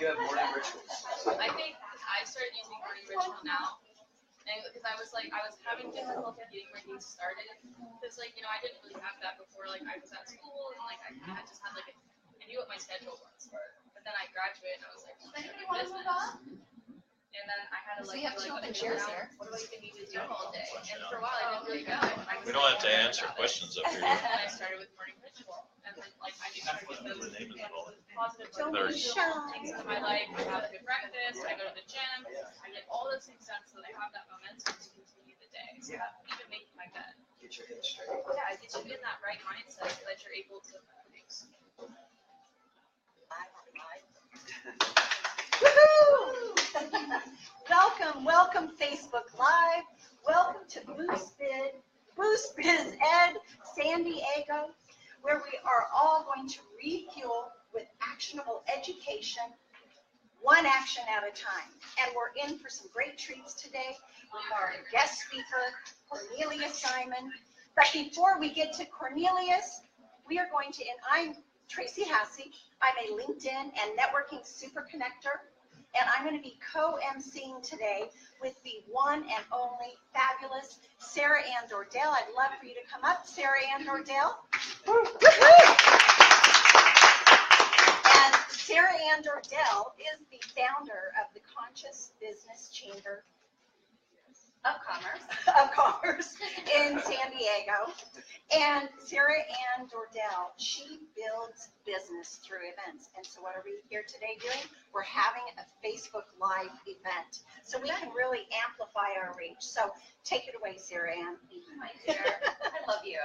you have morning rituals? I think I started using morning ritual now, and because I was having difficulty getting my day started, because I didn't really have that before. I was at school and I just had I knew what my schedule was. But then I graduated and I was like, anybody want to move on? And then I had to we have 2 open chairs here. What do I even need to do all day? And for a while I didn't really know. We don't have to answer questions up here. And I started with morning ritual, and then I knew how to get those positive things into my life. I have a good breakfast. I go to the gym. I get all those things done so that I have that momentum to continue the day. So even making my bed. Get your head straight. Yeah, I get you in that right mindset so that you're able to produce. Welcome Facebook Live. Welcome to Boost Biz Ed San Diego, where we are all going to refuel with actionable education, one action at a time. And we're in for some great treats today with our guest speaker, Cornelius Simon. But before we get to Cornelius, we are going to, and I'm Tracy Hassey. I'm a LinkedIn and networking super connector, and I'm going to be co-emceeing today with the one and only fabulous Sarah Ann Dordell. I'd love for you to come up, Sarah Ann Dordell. And Sarah Ann Dordell is the founder of the Conscious Business Chamber Of Commerce in San Diego. And Sarah Ann Dordell, she builds business through events. And so what are we here today doing? We're having a Facebook Live event. So we can really amplify our reach. So take it away, Sarah Ann. My dear, I love you.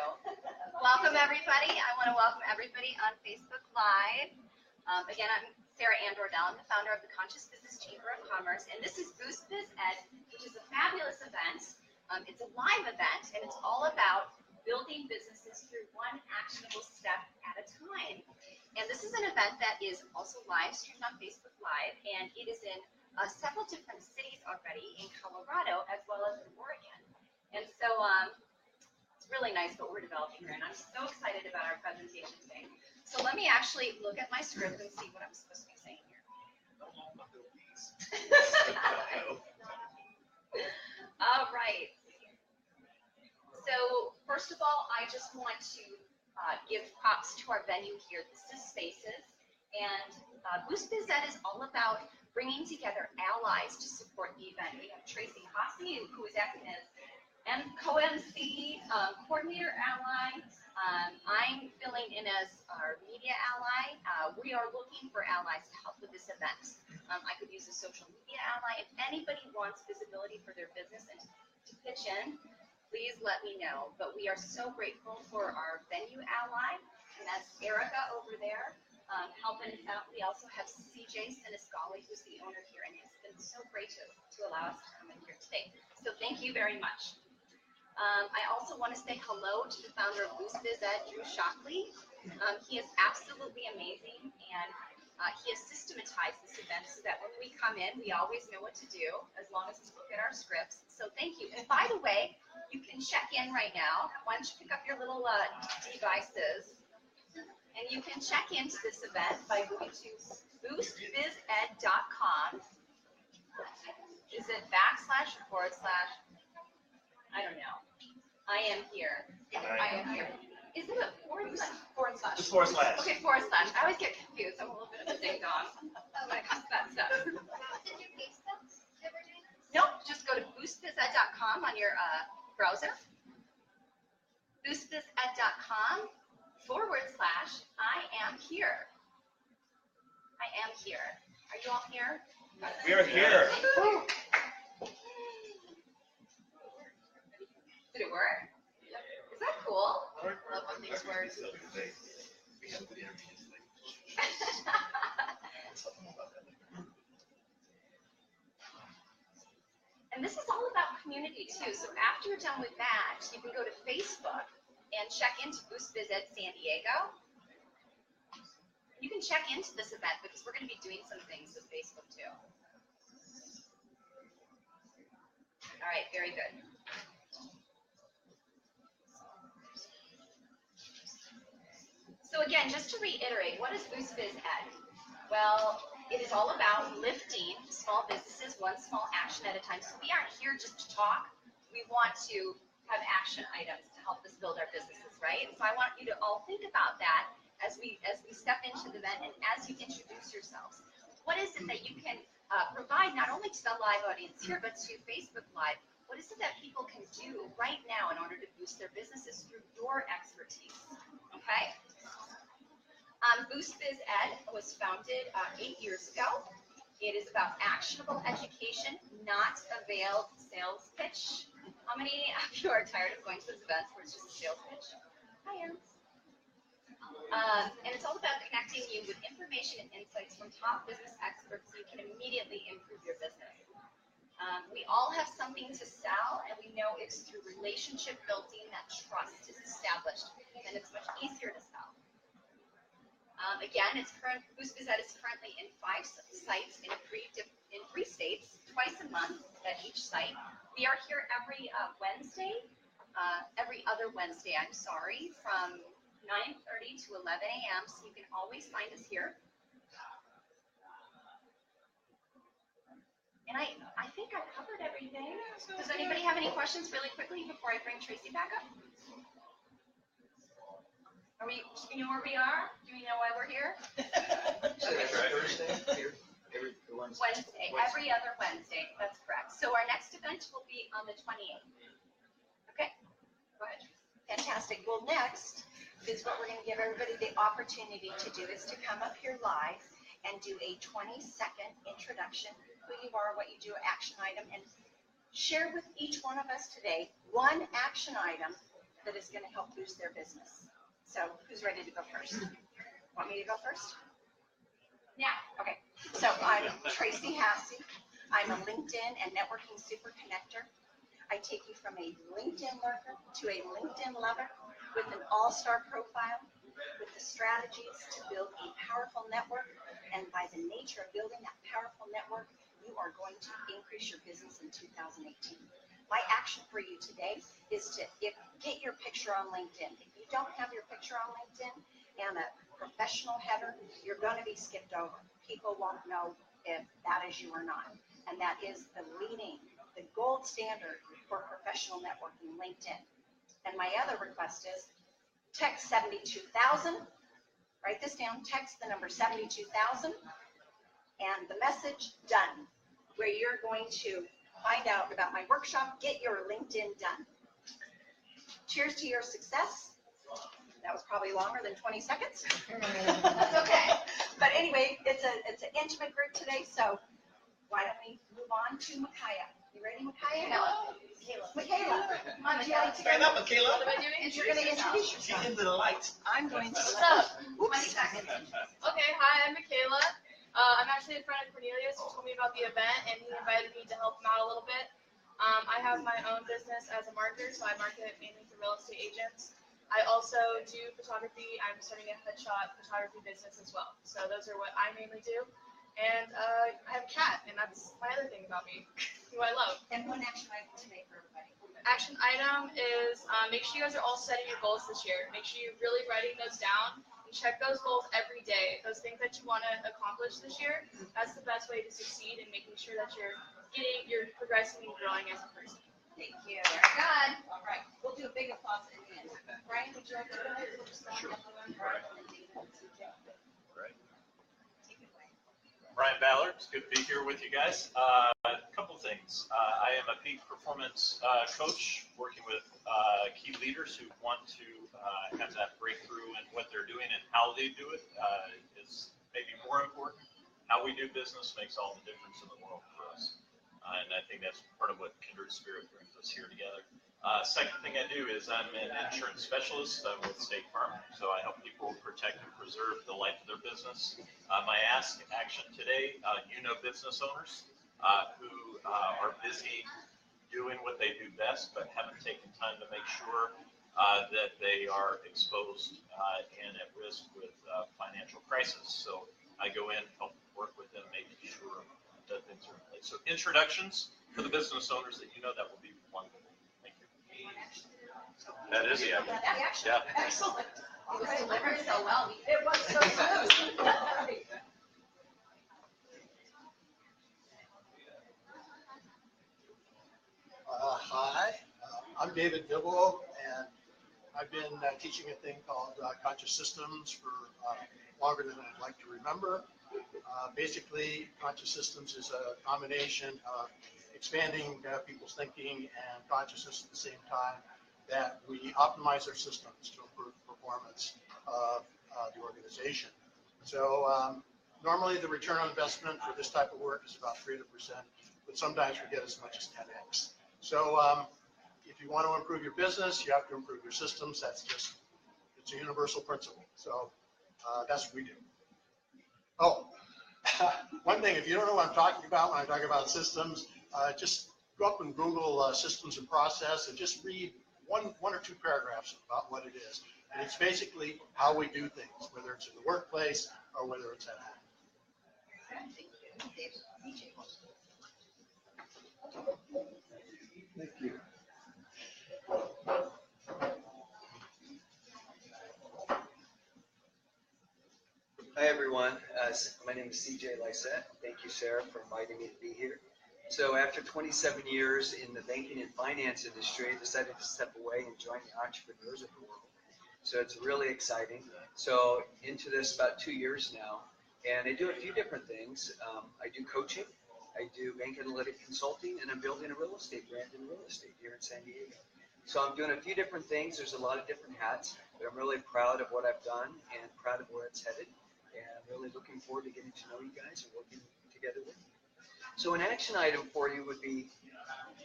Welcome, everybody. I want to welcome everybody on Facebook Live. Again, I'm Sarah Ann Dordell. I'm the founder of the Conscious Business Chamber of Commerce. And this is Boost Biz Ed, which is a fabulous event. It's a live event, and it's all about building businesses through one actionable step at a time. And this is an event that is also live streamed on Facebook Live, and it is in several different cities already in Colorado as well as in Oregon. And so it's really nice what we're developing here, and I'm so excited about our presentation today. So let me actually look at my script and see what I'm supposed to be saying here. All right. So first of all, I just want to give props to our venue here. This is Spaces, and Boost Biz Ed is all about bringing together allies to support the event. We have Tracy Hassey, who is acting as co-MC, coordinator ally. I'm filling in as our media ally. We are looking for allies to help with this event. I could use a social media ally. If anybody wants visibility for their business and to pitch in, please let me know. But we are so grateful for our venue ally, and that's Erica over there helping us out. We also have CJ Siniscali, who's the owner here, and it's been so great to allow us to come in here today. So thank you very much. I also want to say hello to the founder of Boost Biz Ed, Drew Shockley. He is absolutely amazing, and he has systematized this event so that when we come in, we always know what to do as long as we look at our scripts. So thank you. And by the way, you can check in right now. Why don't you pick up your little devices, and you can check into this event by going to boostbized.com. Is it / or / I don't know. I am here. I am here. Is it a /? It's /. Okay, /. I always get confused. I'm a little bit of a ding dong when it comes to that stuff. Nope, just go to boostbized.com on your browser. boostbized.com / I am here. I am here. Are you all here? We are here. Did it work? Is that cool? I love when things work. And this is all about community too. So after you're done with that, you can go to Facebook and check into Boost Biz Ed San Diego. You can check into this event because we're going to be doing some things with Facebook too. All right, very good. So again, just to reiterate, what is Boost Biz Ed? Well, It is all about lifting small businesses one small action at a time. So we aren't here just to talk. We want to have action items to help us build our businesses, right? So I want you to all think about that as we step into the event and as you introduce yourselves. What is it that you can provide not only to the live audience here, but to Facebook Live? What is it that people can do right now in order to boost their businesses through your expertise? Okay? Boost Biz Ed was founded 8 years ago. It is about actionable education, not a veiled sales pitch. How many of you are tired of going to those events where it's just a sales pitch? I am. And it's all about connecting you with information and insights from top business experts so you can immediately improve your business. We all have something to sell, and we know it's through relationship building that trust is established, and it's much easier to sell. Again, Boost Biz Ed is currently in 5 sites in 3 states, twice a month at each site. We are here every Wednesday, every other Wednesday, I'm sorry, from 9:30 to 11 a.m., so you can always find us here. And I think I covered everything. Does anybody have any questions really quickly before I bring Tracy back up? Do you know where we are? Do we know why we're here? Thursday, Wednesday, every other Wednesday, that's correct. So our next event will be on the 28th. Okay, go ahead. Fantastic. Well, next is what we're going to give everybody the opportunity to do is to come up here live and do a 20-second introduction, who you are, what you do, action item, and share with each one of us today one action item that is going to help boost their business. So who's ready to go first? Want me to go first? Yeah. Okay. So I'm Tracy Hassey. I'm a LinkedIn and networking super connector. I take you from a LinkedIn lurker to a LinkedIn lover with an all-star profile, with the strategies to build a powerful network. And by the nature of building that powerful network, you are going to increase your business in 2018. My action for you today is to get your picture on LinkedIn. If you don't have your picture on LinkedIn and a professional header, you're going to be skipped over. People won't know if that is you or not. And that is the gold standard for professional networking, LinkedIn. And my other request is text 72,000. Write this down. Text the number 72,000 and the message done, where you're going to find out about my workshop, Get Your LinkedIn Done. Cheers to your success. That was probably longer than 20 seconds. That's okay. But anyway, it's an intimate group today, so why don't we move on to Micaiah. You ready, Micaiah? No. Michaela. Come on, Would you like to Stand up, Michaela. What am I doing? And you're going to introduce Get yourself. into the light. I'm going to. What's up? 20 seconds. Okay, hi, I'm Michaela. I'm actually a friend of Cornelius who told me about the event, and he invited me to help him out a little bit. I have my own business as a marketer, so I market mainly to real estate agents. I also do photography. I'm starting a headshot photography business as well. So those are what I mainly do. And I have a cat, and that's my other thing about me, who I love. And one action item today for everybody. Action item is make sure you guys are all setting your goals this year. Make sure you're really writing those down and check those goals every day. Those things that you want to accomplish this year, that's the best way to succeed in making sure that you're progressing and growing as a person. Thank you. Very good. All right, we'll do a big applause at the end. Brian, would you like to go ahead? We'll just Sure. Brian. Brian Ballard, it's good to be here with you guys. A couple things. I am a peak performance coach working with key leaders who want to have that breakthrough in what they're doing and how they do it is maybe more important. How we do business makes all the difference in the world for us. And I think that's part of what Kindred Spirit brings us here together. Second thing I do is I'm an insurance specialist with State Farm, so I help people protect and preserve the life of their business. My ask action today, business owners who are busy doing what they do best, but haven't taken time to make sure that they are exposed and at risk with financial crisis. So I go in, help work with them, making sure that things are in place. So introductions for the business owners that that will be wonderful. Thank you. That is the action. Yeah. Excellent. It was delivered so well. It was so smooth. David Dibble, and I've been teaching a thing called Conscious Systems for longer than I'd like to remember. Basically, Conscious Systems is a combination of expanding people's thinking and consciousness at the same time, that we optimize our systems to improve the performance of the organization. So normally the return on investment for this type of work is about 300%, but sometimes we get as much as 10x. So if you want to improve your business, you have to improve your systems. That's just, it's a universal principle. So that's what we do. Oh, one thing, if you don't know what I'm talking about when I talk about systems, just go up and Google systems and process and just read one or two paragraphs about what it is. And it's basically how we do things, whether it's in the workplace or whether it's at home. Thank you. Hi, everyone. My name is CJ Lysette. Thank you, Sarah, for inviting me to be here. So after 27 years in the banking and finance industry, I decided to step away and join the entrepreneurs of the world. So it's really exciting. So into this about 2 years now, and I do a few different things. I do coaching, I do bank analytic consulting, and I'm building a real estate brand in real estate here in San Diego. So I'm doing a few different things. There's a lot of different hats, but I'm really proud of what I've done and proud of where it's headed. And I'm really looking forward to getting to know you guys and working together with you. So an action item for you would be,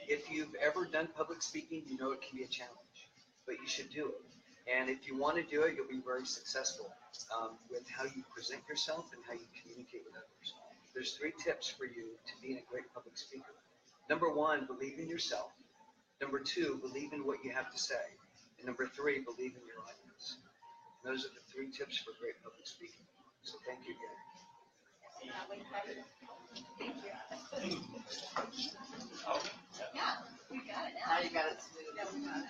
if you've ever done public speaking, you know it can be a challenge, but you should do it. And if you want to do it, you'll be very successful with how you present yourself and how you communicate with others. There's 3 tips for you to being a great public speaker. Number 1, believe in yourself. Number 2, believe in what you have to say. And number 3, believe in your audience. And those are the 3 tips for great public speaking. So thank you again. Thank you. Yeah, you got it Now now. you got it smooth.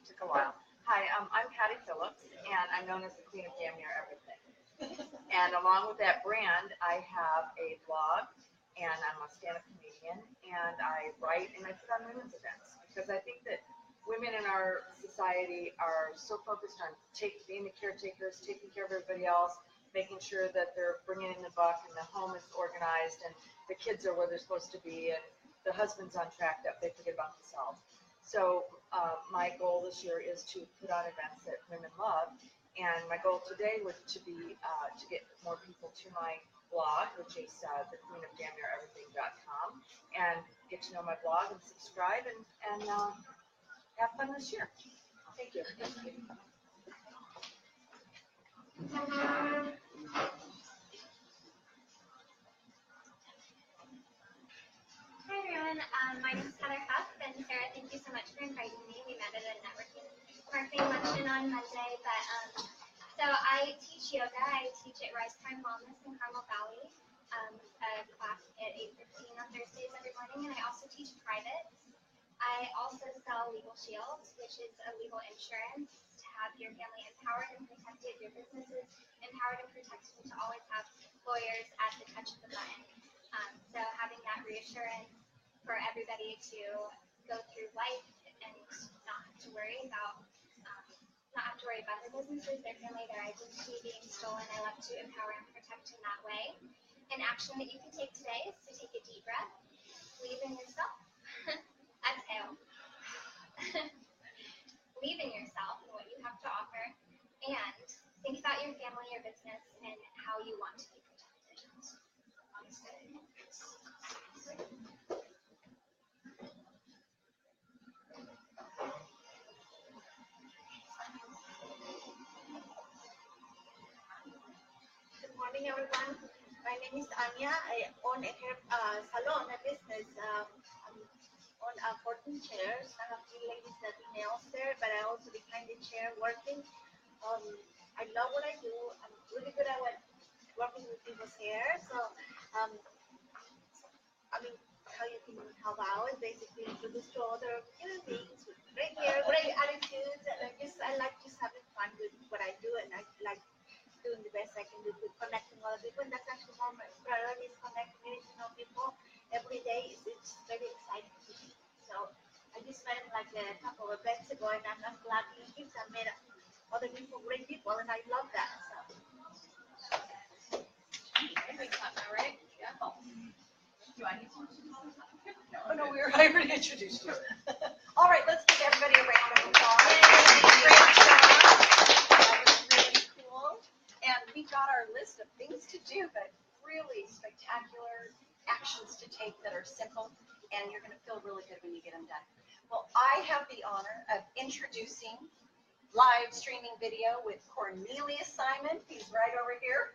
Took a while. Hi, I'm Patty Phillips, and I'm known as the Queen of Damn Near Everything. And along with that brand, I have a blog, and I'm a stand-up comedian, and I write and I put on women's events, because I think that women in our society are so focused on being the caretakers, taking care of everybody else, making sure that they're bringing in the buck and the home is organized and the kids are where they're supposed to be and the husband's on track, that they forget about themselves. So my goal this year is to put on events that women love, and my goal today was to get more people to my blog, which is thequeenofdamneareverything.com, and get to know my blog and subscribe and have fun this year. Thank you. Hi everyone, my name is Heather Huff, and Sarah, thank you so much for inviting me. We met at a networking marketing luncheon on Monday, but so I teach yoga. I teach at Rise Time Wellness in Carmel Valley, a class at 8:15 on Thursdays every morning, and I also teach private. I also sell Legal Shields, which is a legal insurance to have your family empowered and protected, your businesses empowered and protected, to always have lawyers at the touch of the button. So having that reassurance for everybody to go through life and not have to worry about their businesses, their family, their identity being stolen. I love to empower and protect in that way. An action that you can take today is to take a deep breath, believe in yourself, exhale. Believe in yourself and what you have to offer, and think about your family, your business, and how you want to be protected. Good morning, everyone. My name is Anya. I own a hair salon, a business. On 14 chairs. I have 3 ladies that do nails there, but I also behind the chair working. I love what I do. I'm really good at working with people's hair. So, I mean, how you can help out is basically introduce to other human beings with great hair, great attitudes, and I like just having fun with what I do, and I like doing the best I can do with connecting other people. And that's actually more my priority, is connecting, getting to know people every day. It's very exciting to me. So I just met him like a couple of events ago, and I'm glad he keeps. I met other people, great people, and I love that. So. Right? Yeah. Do I need to? Oh, no, I already introduced you. All right, let's give everybody a round of applause. Great job. That was really cool. And we've got our list of things to do, but really spectacular actions to take that are simple, and you're going to feel really good when you get them done. Well, I have the honor of introducing live streaming video with Cornelius Simon. He's right over here.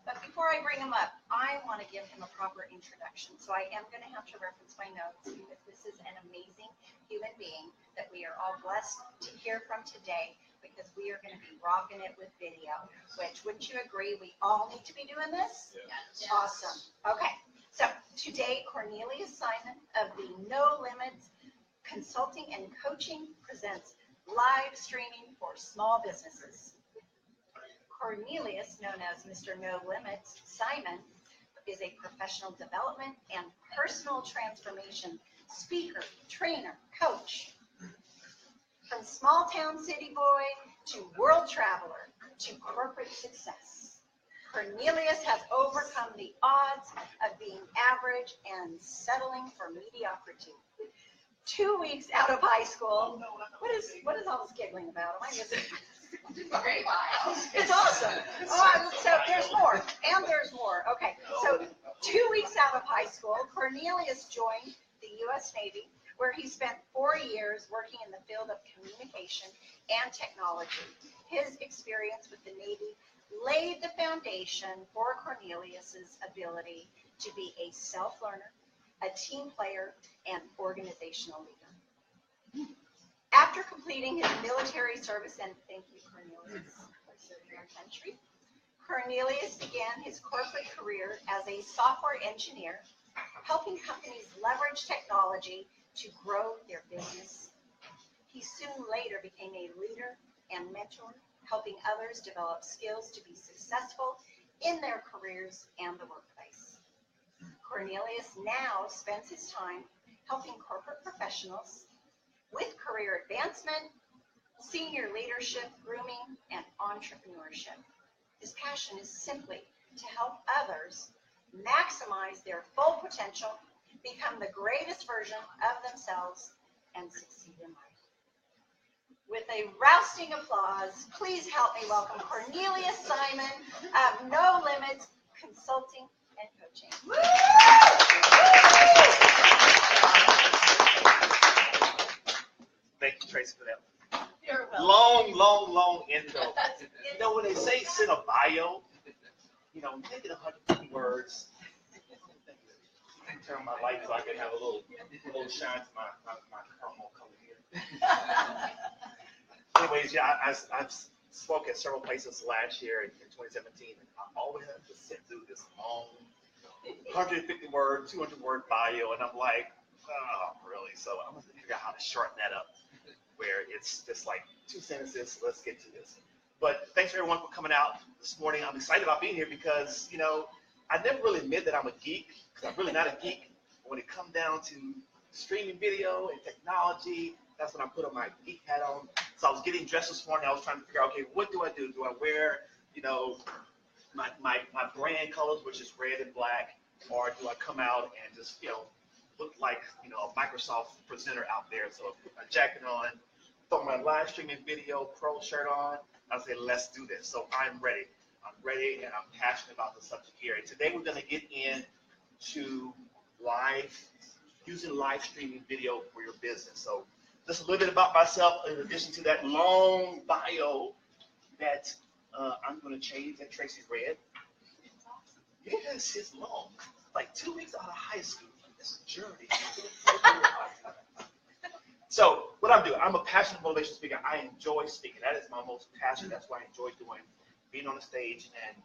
But before I bring him up, I want to give him a proper introduction. So I am going to have to reference my notes because this is an amazing human being that we are all blessed to hear from today, because we are going to be rocking it with video, which, wouldn't you agree, we all need to be doing this? Yes. Awesome. Okay. So today, Cornelius Simon of the No Limits Consulting and Coaching presents live streaming for small businesses. Cornelius, known as Mr. No Limits, Simon, is a professional development and personal transformation speaker, trainer, coach. From small town city boy to world traveler to corporate success, Cornelius has overcome the odds of being average and settling for mediocrity. 2 weeks out of high school, what is all this giggling about? Am I missing? It's awesome. Oh, so there's more, and there's more. Okay, so 2 weeks out of high school, Cornelius joined the U.S. Navy, where he spent 4 years working in the field of communication and technology. His experience with the Navy laid the foundation for Cornelius's ability to be a self-learner, a team player, and organizational leader. After completing his military service, and thank you, Cornelius, for serving our country, Cornelius began his corporate career as a software engineer, helping companies leverage technology to grow their business. He soon later became a leader and mentor, helping others develop skills to be successful in their careers and the workplace. Cornelius now spends his time helping corporate professionals with career advancement, senior leadership, grooming, and entrepreneurship. His passion is simply to help others maximize their full potential, become the greatest version of themselves, and succeed in life. With a rousing applause, please help me welcome Cornelius Simon of No Limits Consulting and Coaching. Thank you, Tracy, for that You're welcome. long intro. You know, when they say send a bio, you know, make it 150 words. Turn my light so I can have a little shine to my caramel color here. Anyways, yeah, I've spoke at several places last year in 2017, and I always have to sit through this long 150 word, 200 word bio, and I'm like, oh, really? So I'm going to figure out how to shorten that up, where it's just like 2 sentences. Let's get to this. But thanks everyone for coming out this morning. I'm excited about being here because, you know, I never really admit that I'm a geek, because I'm really not a geek. But when it comes down to streaming video and technology, that's when I put on my geek hat on. So I was getting dressed this morning. I was trying to figure out, okay, what do I do? Do I wear, you know, my brand colors, which is red and black, or do I come out and just, you know, look like, you know, a Microsoft presenter out there? So I put my jacket on, throw my live streaming video pro shirt on. I say, let's do this. So I'm ready. I'm ready, and I'm passionate about the subject here. And today we're going to get into using live streaming video for your business. So just a little bit about myself, in addition to that long bio that I'm going to change that Tracy's read. Yes, it's long. Like 2 weeks out of high school. It's a journey. So what I'm doing, I'm a passionate motivational speaker. I enjoy speaking. That is my most passion. That's what I enjoy doing, being on the stage and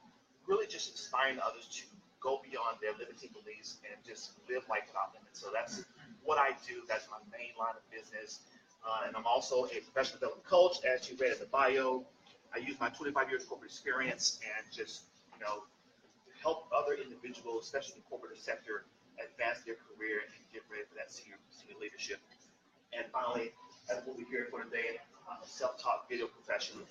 really just inspiring others to go beyond their limiting beliefs and just live life without limits. So that's what I do. That's my main line of business. And I'm also a professional development coach, as you read in the bio. I use my 25 years corporate experience and just, you know, help other individuals, especially in the corporate sector, advance their career and get ready for that senior leadership. And finally, as we'll be here for today, I'm a self-taught video professional,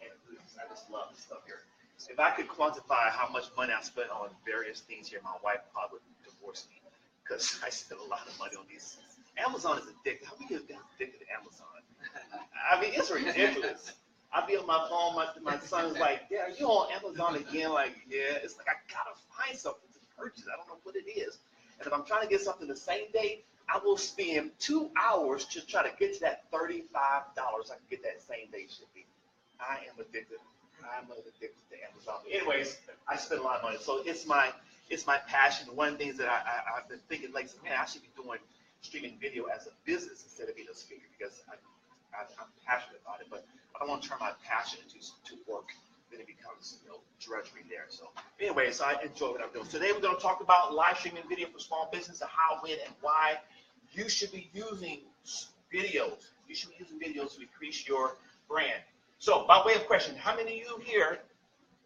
and I just love this stuff here. If I could quantify how much money I spent on various things here, my wife probably would divorce me because I spend a lot of money on these. Amazon is addictive. How many of you guys addicted to Amazon? I mean, it's ridiculous. I'll be on my phone. My son's like, "Yeah, are you on Amazon again?" Like, yeah. It's like I gotta find something to purchase. I don't know what it is. And if I'm trying to get something the same day, I will spend 2 hours to try to get to that $35 I can get that same day shipping. I am addicted. I'm addicted to Amazon. But anyways, I spend a lot of money. So it's my passion. One of the things that I've been thinking, like, man, I should be doing streaming video as a business instead of being a speaker because I'm passionate about it. But I don't want to turn my passion to work. Then it becomes, drudgery there. So anyways, I enjoy what I'm doing. Today we're going to talk about live streaming video for small business and how, when, and why you should be using videos. You should be using videos to increase your brand. So by way of question, how many of you here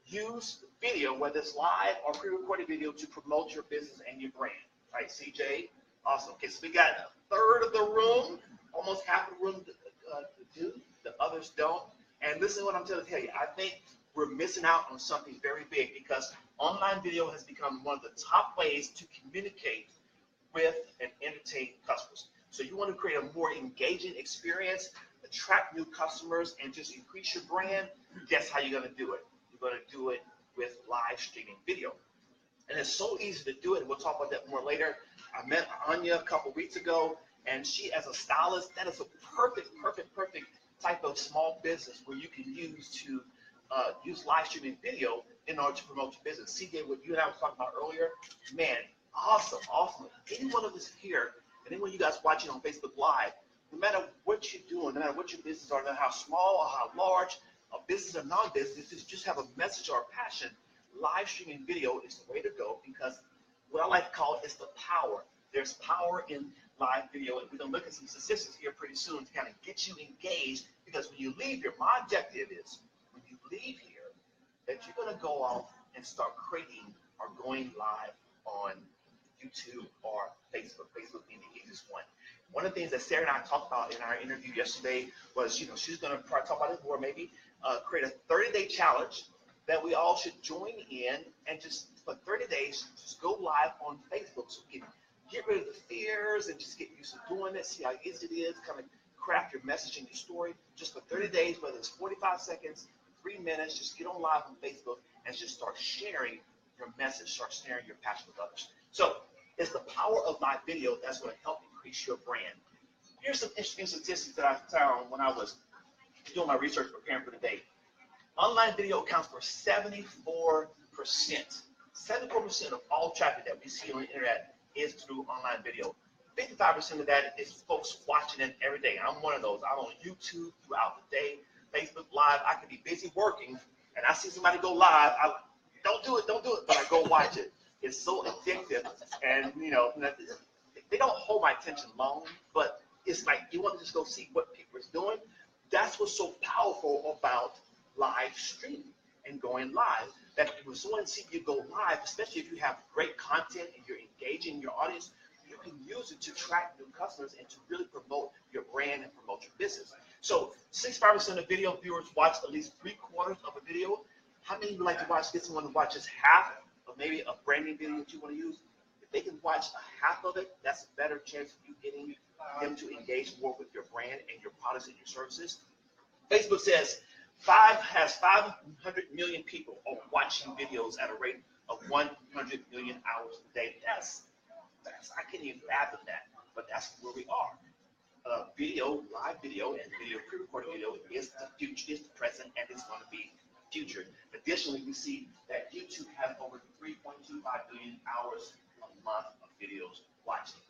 use video, whether it's live or pre-recorded video, to promote your business and your brand? All right, CJ, awesome. Okay, so we got a third of the room, almost half of the room do, the others don't. And listen to what I'm trying to tell you. I think we're missing out on something very big because online video has become one of the top ways to communicate with and entertain customers. So you want to create a more engaging experience, attract new customers, and just increase your brand. Guess how you're going to do it? You're going to do it with live streaming video. And it's so easy to do it, and we'll talk about that more later. I met Anya a couple weeks ago, and she, as a stylist, that is a perfect type of small business where you can use to use live streaming video in order to promote your business. CJ, what you and I were talking about earlier, man, awesome. Any one of us here, and anyone you guys watching on Facebook Live, no matter what you're doing, no matter what your business are, no matter how small or how large, a business or non-business, just have a message or a passion, live streaming video is the way to go because what I like to call it is the power. There's power in live video, and we're going to look at some statistics here pretty soon to kind of get you engaged because when you leave here, my objective is when you leave here that you're going to go off and start creating or going live on YouTube or Facebook. Facebook being the easiest one. One of the things that Sarah and I talked about in our interview yesterday was, she's going to probably talk about it more, maybe create a 30-day challenge that we all should join in and just for 30 days, just go live on Facebook so we can get rid of the fears and just get used to doing it, see how easy it is, kind of craft your message and your story just for 30 days, whether it's 45 seconds, 3 minutes, just get on live on Facebook and just start sharing your message, start sharing your passion with others. So it's the power of live video that's going to help increase your brand. Here's some interesting statistics that I found when I was doing my research preparing for the day. Online video accounts for 74%. 74% of all traffic that we see on the internet is through online video. 55% of that is folks watching it every day. I'm one of those. I'm on YouTube throughout the day, Facebook Live. I could be busy working, and I see somebody go live. Don't do it, but I go watch it. It's so addictive, and they don't hold my attention long, but it's like you want to just go see what people are doing. That's what's so powerful about live streaming and going live. That when someone sees you go live, especially if you have great content and you're engaging your audience, you can use it to attract new customers and to really promote your brand and promote your business. So 65% of video viewers watch at least 3/4 of a video. How many would like to get someone to watch just half of maybe a branding video that you want to use? If they can watch a half of it, that's a better chance of you getting them to engage more with your brand and your products and your services. Facebook says 500 million people are watching videos at a rate of 100 million hours a day. That's I can't even fathom that, but that's where we are. Video, live video, and video pre-recorded video is the future, is the present, and it's going to be future. Additionally, we see that YouTube has over 3.25 billion hours a month of videos watching.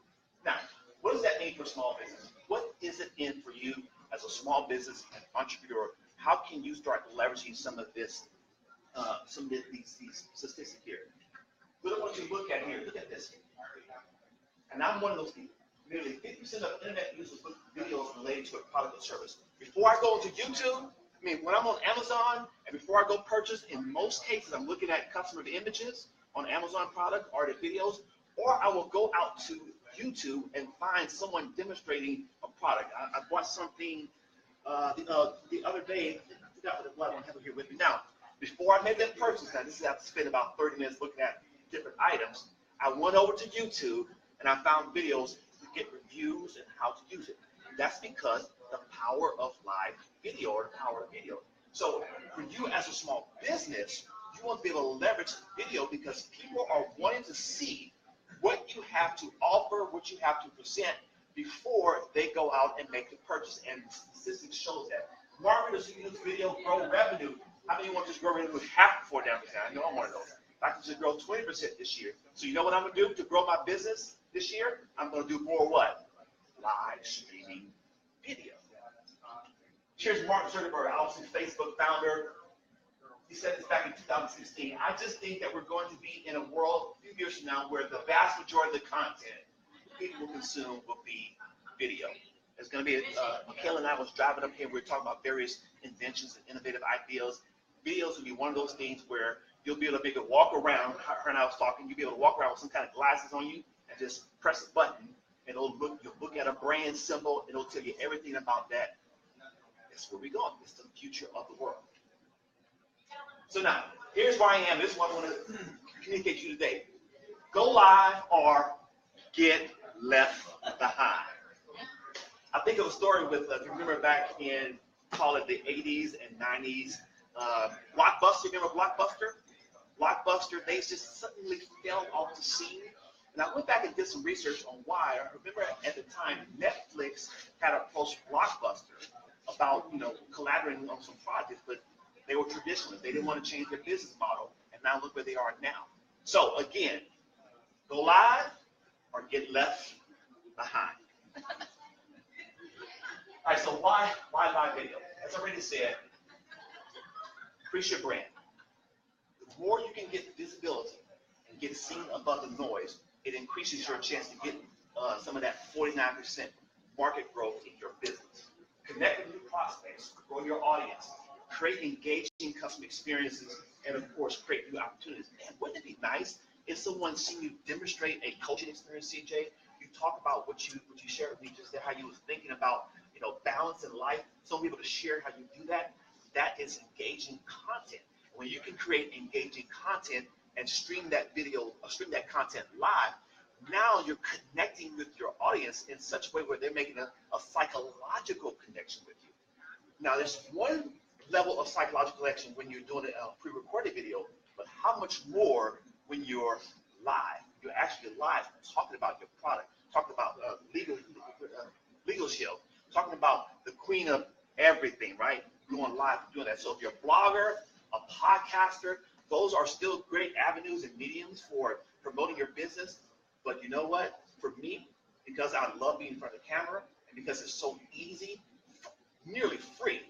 Now, what does that mean for small business? What is it in for you as a small business and entrepreneur? How can you start leveraging some of this, these statistics here? What I want you to look at here, look at this. And I'm one of those people. Nearly 50% of internet users look at videos related to a product or service. Before I go to YouTube, when I'm on Amazon, and before I go purchase, in most cases, I'm looking at customer images on Amazon product or the videos, or I will go out to YouTube and find someone demonstrating a product. I bought something the other day. I forgot what I have it here with me now. Before I made that purchase, now this is after spending about 30 minutes looking at different items. I went over to YouTube and I found videos to get reviews and how to use it. That's because the power of live video or the power of video. So for you as a small business, you want to be able to leverage video because people are wanting to see what you have to offer, what you have to present before they go out and make the purchase. And statistics shows that. Marketers who use video grow revenue. How many want to just grow revenue half before down percent? I know I'm one of those. I can just grow 20% this year. So you know what I'm going to do to grow my business this year? I'm going to do more what? Live streaming video. Here's Mark Zuckerberg, obviously Facebook founder. He said this back in 2016. I just think that we're going to be in a world a few years from now where the vast majority of the content people will consume will be video. There's going to be, Michaela and I was driving up here. We were talking about various inventions and innovative ideas. Videos will be one of those things where you'll be able to walk around. Her and I was talking. You'll be able to walk around with some kind of glasses on you and just press a button, and you'll look at a brand symbol, and it'll tell you everything about that. That's where we're going. It's the future of the world. So now, here's where I am. This is what I want to communicate to you today. Go live or get left behind. I think of a story with, if you remember back in, call it the 80s and 90s, Blockbuster. Remember Blockbuster? Blockbuster, they just suddenly fell off the scene. And I went back and did some research on why. I remember at the time, Netflix had approached Blockbuster about, collaborating on some projects, but they were traditionalists. They didn't want to change their business model. And now look where they are now. So again, go live or get left behind. All right, so why live video? As I already said, increase your brand. The more you can get visibility and get seen above the noise, it increases your chance to get some of that 49% market growth in your business. Connect with new prospects, grow your audience, create engaging customer experiences, and of course, create new opportunities. And wouldn't it be nice if someone seen you demonstrate a coaching experience, CJ? You talk about what you shared with me, just how you was thinking about, balance in life. Some people to share how you do that. That is engaging content. When you can create engaging content and stream that video, or stream that content live, now you're connecting with your audience in such a way where they're making a psychological connection with you. Now, there's one level of psychological connection when you're doing a pre-recorded video, but how much more when you're live? You're actually live talking about your product, talking about legal show, talking about the queen of everything, right? Going live doing that. So if you're a blogger, a podcaster, those are still great avenues and mediums for promoting your business. But you know what? For me, because I love being in front of the camera and because it's so easy, nearly free,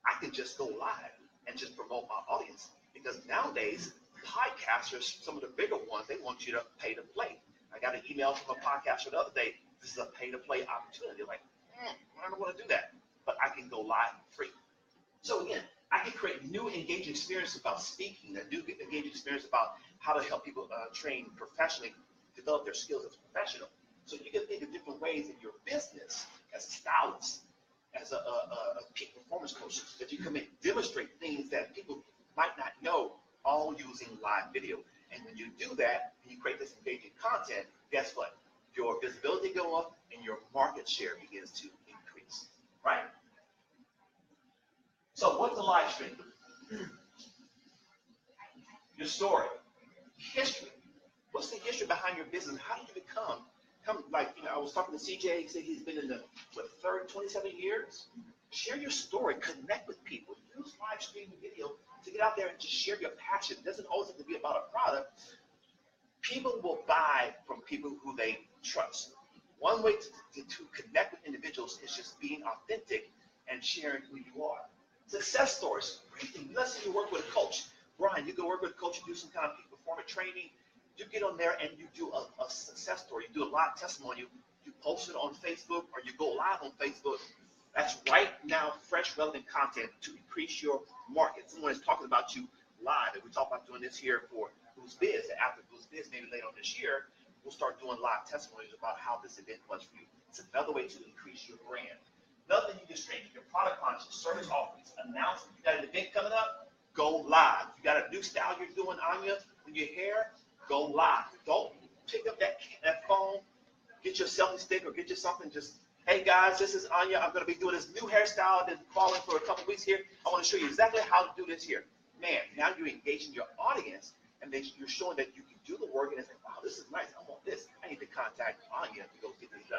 I can just go live and just promote my audience. Because nowadays, podcasters, some of the bigger ones, they want you to pay to play. I got an email from a podcaster the other day. This is a pay to play opportunity. Like, I don't want to do that, but I can go live free. So again, I can create new engaging experience about speaking, a new engaging experience about how to help people train professionally, develop their skills as a professional. So you can think of different ways in your business as a stylist, as a peak performance coach, that you can demonstrate things that people might not know, all using live video. And when you do that, and you create this engaging content, guess what? Your visibility go up and your market share begins to increase, right? So what's a live stream? Your story, history. What's the history behind your business? How did you become? I was talking to CJ. He said he's been in the 27 years. Share your story. Connect with people. Use live streaming video to get out there and just share your passion. It doesn't always have to be about a product. People will buy from people who they trust. One way to connect with individuals is just being authentic and sharing who you are. Success stories. Let's say you work with a coach. Brian, you go work with a coach, you do some kind of peak performance training. You get on there and you do a success story. You do a live testimony. You post it on Facebook or you go live on Facebook. That's right now fresh, relevant content to increase your market. Someone is talking about you live. And we talk about doing this here for Boost Biz. After Boost Biz, maybe later on this year, we'll start doing live testimonies about how this event was for you. It's another way to increase your brand. Another thing you can strengthen your product launches, service offerings, announcements. You got an event coming up, go live. You got a new style you're doing, Anya, with your hair, go live. Don't pick up that phone, get your selfie stick or get you something. Just, hey guys, this is Anya. I'm going to be doing this new hairstyle that's falling for a couple weeks here. I want to show you exactly how to do this here. Man, now you're engaging your audience, and then you're showing that you can do the work, and it's like, wow, this is nice. I want this. I need to contact Anya to go get this done.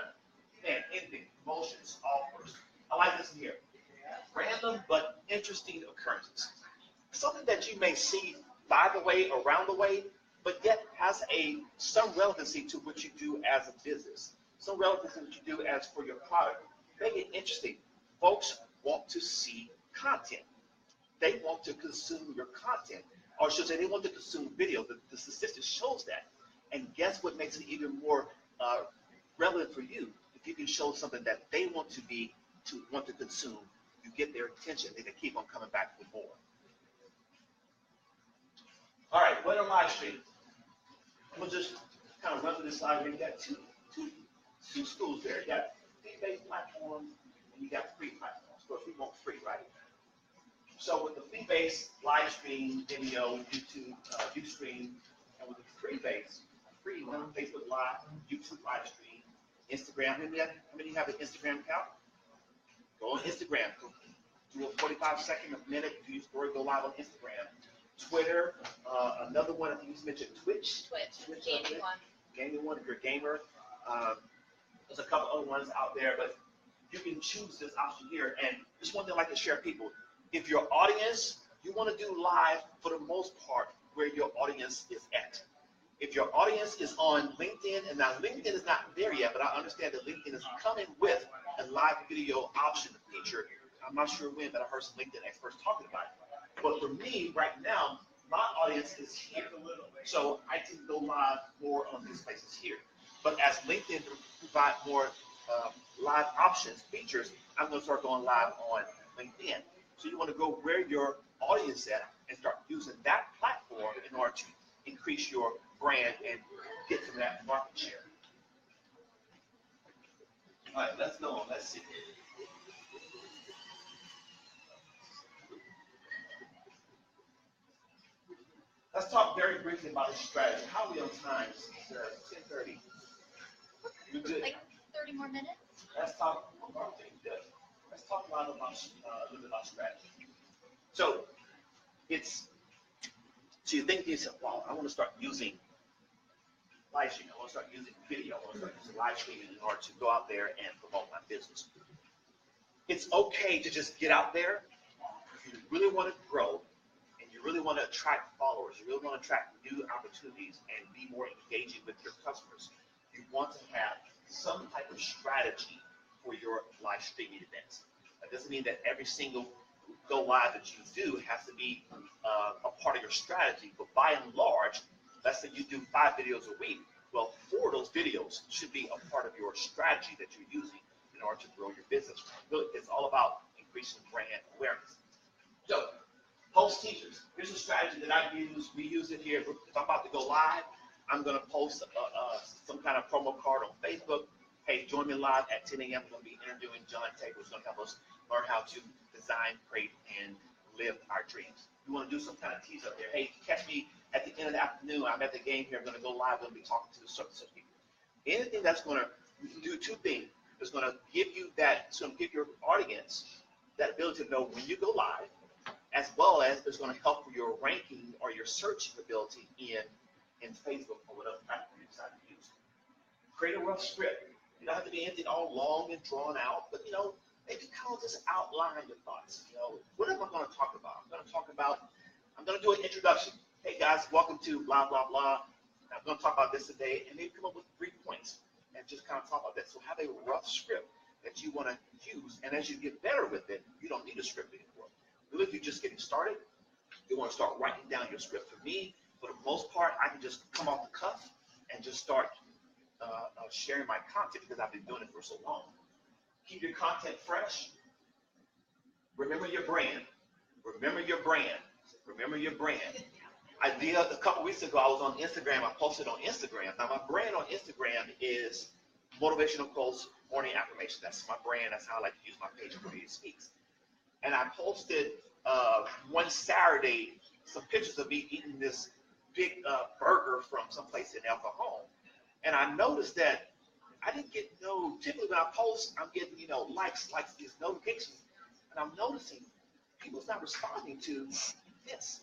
Man, anything, promotions, offers. I like this here. Random but interesting occurrences. Something that you may see by the way, around the way, but yet has some relevancy to what you do as a business. Some relevancy to what you do as for your product. Make it interesting. Folks want to see content. They want to consume your content. Or should I say they want to consume video. The statistic shows that. And guess what makes it even more relevant for you? If you can show something that they want to consume, you get their attention. They can keep on coming back for more. All right, what a live stream. We'll just kind of run through this slide. You got two schools there. You got fee-based platforms and you got free platforms. Of course, we want free, right? So with the fee-based live stream, video, YouTube, Ustream, and with the free-based, free one, Facebook Live, YouTube live stream, Instagram. How many have an Instagram account? Go on Instagram. Do a 45-second, a minute, do your story, go live on Instagram. Twitter, another one, I think you mentioned Twitch. Twitch, gaming one. Gaming one, if you're a gamer. There's a couple other ones out there, but you can choose this option here. And just one thing I'd like to share, people. If your audience, you want to do live for the most part where your audience is at. If your audience is on LinkedIn, and now LinkedIn is not there yet, but I understand that LinkedIn is coming with a live video option feature. I'm not sure when, but I heard some LinkedIn experts talking about it. But for me, right now, my audience is here. So I can go live more on these places here. But as LinkedIn provide more live options, features, I'm going to start going live on LinkedIn. So you want to go where your audience is at and start using that platform in order to increase your brand and get to that market share. All right, let's go on. Let's see. Let's talk very briefly about the strategy. How are we on time? 10:30. You good? Like 30 more minutes? Let's talk. Okay, good. Let's talk a little bit about strategy. So you think to yourself, wow, I want to start using live streaming. I want to start using video. I want to start using live streaming in order to go out there and promote my business. It's okay to just get out there. If you really want to grow, and you really want to attract followers, you really want to attract new opportunities and be more engaging with your customers, you want to have some type of strategy for your live streaming events. That doesn't mean that every single go live that you do has to be a part of your strategy, but by and large, let's say you do 5 videos a week. Well, 4 of those videos should be a part of your strategy that you're using in order to grow your business. Really, it's all about increasing brand awareness. So, post teachers. Here's a strategy that I use. We use it here. If I'm about to go live, I'm going to post some kind of promo card on Facebook. Hey, join me live at 10 a.m. We're going to be interviewing John Tate, who's going to help us learn how to design, create, and live our dreams. You want to do some kind of tease up there. Hey, catch me at the end of the afternoon. I'm at the game here. I'm going to go live. I'm going to be talking to certain people. Anything that's going to do 2 things. It's going to give you that. It's going to give your audience that ability to know when you go live, as well as it's going to help for your ranking or your search ability in Facebook or whatever platform you decide to use. Create a rough script. You don't have to be anything all long and drawn out, but maybe kind of just outline your thoughts. What am I going to talk about? I'm going to do an introduction. Hey guys, welcome to blah, blah, blah. I'm going to talk about this today, and maybe come up with 3 points and just kind of talk about that. So have a rough script that you want to use, and as you get better with it, you don't need a script anymore. Really, if you're just getting started, you want to start writing down your script. For me, for the most part, I can just come off the cuff and just start sharing my content because I've been doing it for so long. Keep your content fresh. Remember your brand. Remember your brand. Remember your brand. I A couple weeks ago, I was on Instagram. I posted on Instagram. Now, my brand on Instagram is motivational quotes, morning affirmation. That's my brand. That's how I like to use my page, Cornelius Speaks. And I posted one Saturday some pictures of me eating this big burger from someplace in El Cajon. And I noticed that I didn't get typically when I post, I'm getting, likes, these notifications. And I'm noticing people's not responding to this.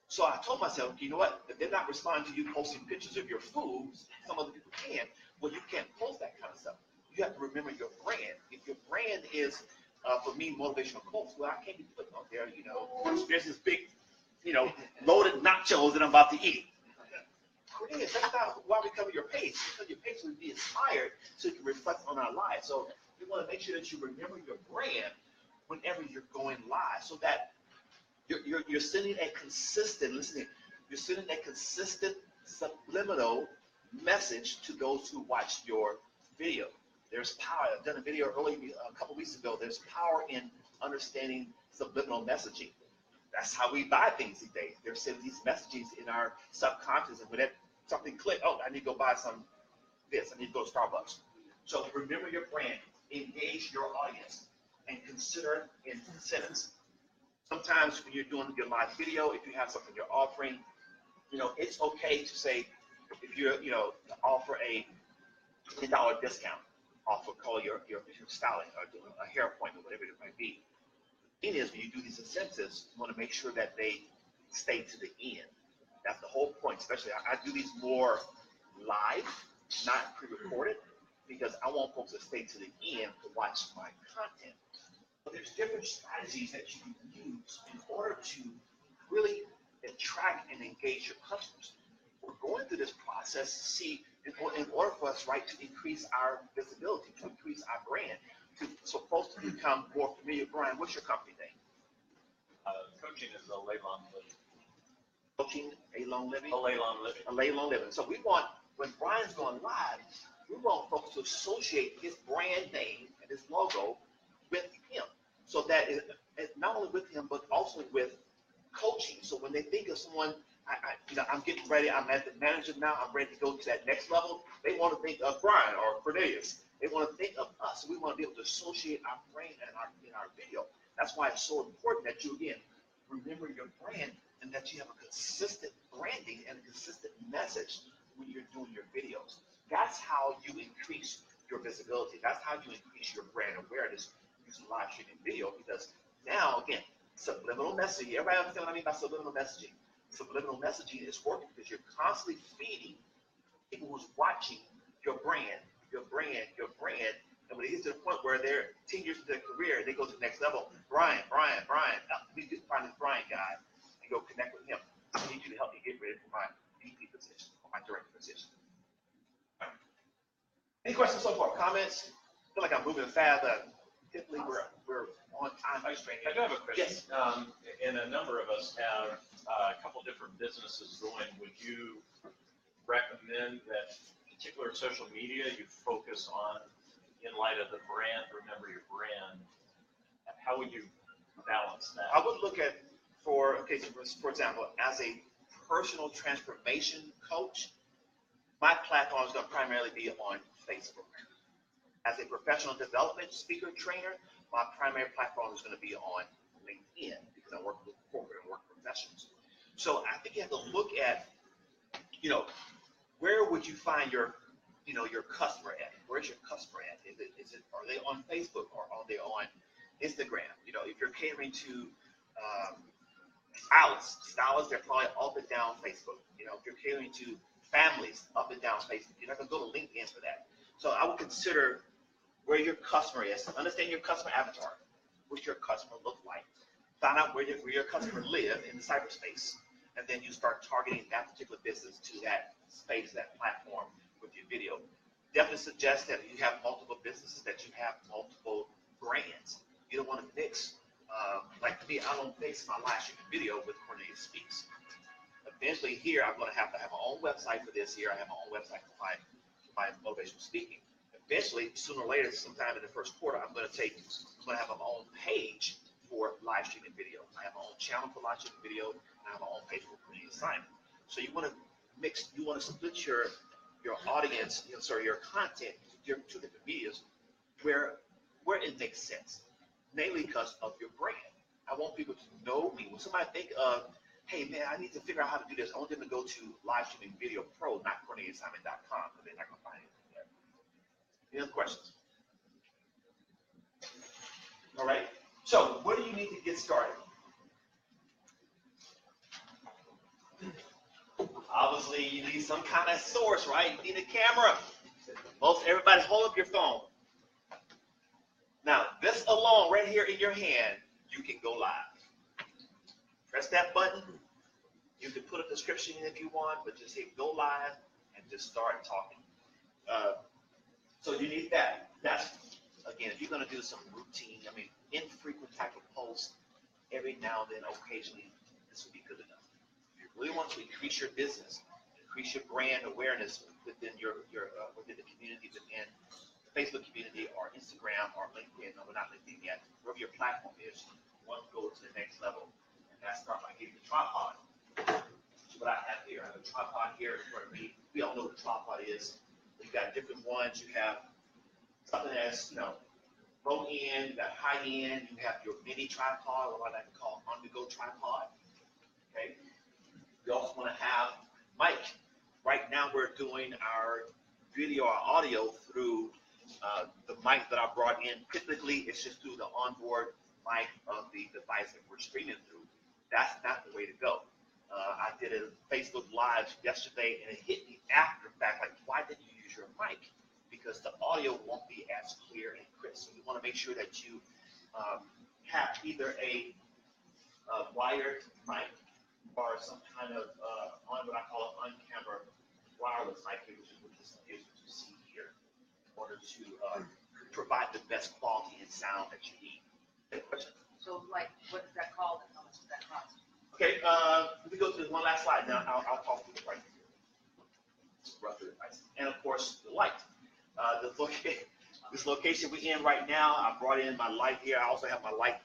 So I told myself, you know what? If they're not responding to you posting pictures of your food, some other people can. Well, you can't post that kind of stuff. You have to remember your brand. If your brand is, for me, motivational quotes, well, I can't be putting on there, there's this big, loaded nachos that I'm about to eat. Cornelius, that's not why we cover your page. Because your page will be inspired so you can reflect on our lives. So you want to make sure that you remember your brand whenever you're going live, so that you're sending a consistent, you're sending a consistent subliminal message to those who watch your video. There's power. I've done a video earlier, a couple weeks ago. There's power in understanding subliminal messaging. That's how we buy things these days. They're sending these messages in our subconscious, and when something clicks, oh, I need to go buy some this. I need to go to Starbucks. So remember your brand, engage your audience, and consider incentives. Sometimes when you're doing your live video, if you have something you're offering, it's okay to say, if you're, to offer a $10 discount off of call your styling or doing a hair appointment, whatever it might be. The thing is, when you do these incentives, you want to make sure that they stay to the end. That's the whole point. Especially, I do these more live, not pre-recorded, because I want folks to stay to the end to watch my content. But there's different strategies that you can use in order to really attract and engage your customers. We're going through this process to see, in order for us, right, to increase our visibility, to increase our brand, so folks to become more familiar. Brian, what's your company name? Coaching is a lay-long living. Coaching, a long living? A lay-long living. A lay-long living. So we want, when Brian's going live, we want folks to associate his brand name and his logo with him, so that it's not only with him, but also with coaching. So when they think of someone, I'm getting ready, I'm at the manager now, I'm ready to go to that next level, they want to think of Brian or Cornelius. They want to think of us. So we want to be able to associate our brand in our video. That's why it's so important that you, again, remember your brand and that you have a consistent branding and a consistent message when you're doing your videos. That's how you increase your visibility. That's how you increase your brand awareness using live streaming video, because now, again, subliminal messaging. Everybody understand what I mean by subliminal messaging? Subliminal messaging is working because you're constantly feeding people who's watching your brand, and when it gets to the point where they're 10 years into their career, they go to the next level. Brian, we need to find this Brian guy and go connect with him. I need you to help me get ready for my VP position, or my director position. Any questions so far? Comments? I feel like I'm moving fast. Typically, we're on time constraint. I do have a question. Yes. And a number of us have a couple different businesses going. Would you recommend that particular social media you focus on in light of the brand, remember your brand? How would you balance that? I would look at, for example, as a personal transformation coach, my platform is going to primarily be on Facebook. As a professional development speaker trainer, my primary platform is going to be on LinkedIn, because I work with corporate and work professionals. So I think you have to look at, where would you find your customer at? Where's your customer at? Are they on Facebook, or are they on Instagram? If you're catering to stylists, they're probably up and down Facebook. If you're catering to families, up and down Facebook, you're not going to go to LinkedIn for that. So I would consider where your customer is. Understand your customer avatar. What's your customer look like? Find out where your customer live in the cyberspace, and then you start targeting that particular business to that space, that platform with your video. Definitely suggest that if you have multiple businesses, that you have multiple brands. You don't want to mix. Like to me, I don't mix my live streaming video with Cornelius Speaks. Eventually, here I'm going to have my own website for this. Here I have my own website for my motivational speaking. Eventually, sooner or later, sometime in the first quarter, I'm going to have my own page for live streaming video. I have my own channel for live streaming video, and I have my own page for Cornelius Simon. So you want to split your audience, your content, your two different medias, where it makes sense, mainly because of your brand. I want people to know me. When somebody think of, hey man, I need to figure out how to do this, I want them to go to Live Streaming Video Pro, not corneliussimon.com, because they're not going to find anything there. Any other questions? All right. So what do you need to get started? Obviously, you need some kind of source, right? You need a camera. Most everybody, hold up your phone. Now, this alone, right here in your hand, you can go live. Press that button. You can put a description in if you want, but just hit go live and just start talking. So you need that. That's, again, if you're going to do some routine, infrequent type of posts, every now and then, occasionally, this would be good enough. If you really want to increase your business, increase your brand awareness within within the community, within the Facebook community or Instagram or LinkedIn, no, we're not LinkedIn yet, wherever your platform is, you want to go to the next level. And that's start by getting the tripod. Which is what I have here. I have a tripod here in front of me. We all know what a tripod is. You've got different ones. You have something that's, low end, you got high end, you have your mini tripod, what I like to call on-the-go tripod. Okay. You also want to have mic. Right now we're doing our video or audio through the mic that I brought in. Typically it's just through the onboard mic of the device that we're streaming through. That's not the way to go. I did a Facebook Live yesterday and it hit me after the fact, like, why didn't you use your mic? Because the audio won't be as clear and crisp. So you want to make sure that you have either a wired mic or some kind of what I call an on-camera wireless mic, which is what this is what you see here, in order to provide the best quality and sound that you need. Any questions? So, like, what is that called and how much does that cost? Okay, we go to one last slide now. I'll talk through the price. Roughly the price. And of course, the light. This location we're in right now, I brought in my light here. I also have my light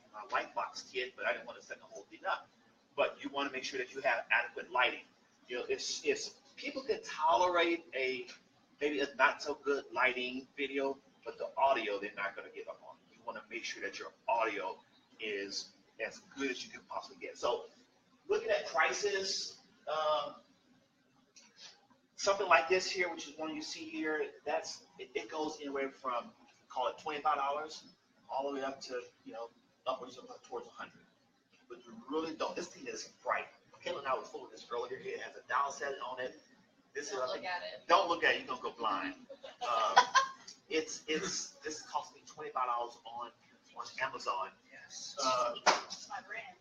box kit, but I didn't want to set the whole thing up. But you want to make sure that you have adequate lighting. It's people can tolerate maybe a not so good lighting video, but the audio they're not going to give up on. You want to make sure that your audio is as good as you can possibly get. So looking at prices, something like this here, which is one you see here, it goes anywhere from, call it $25 all the way up to, upwards of towards 100. But you really don't. This thing is bright. Kayla and I was fooling this earlier. It has a dial setting on it. This Don't look at it. Don't look at it. You're gonna go blind. This cost me $25 on Amazon. Yes. It's my brand.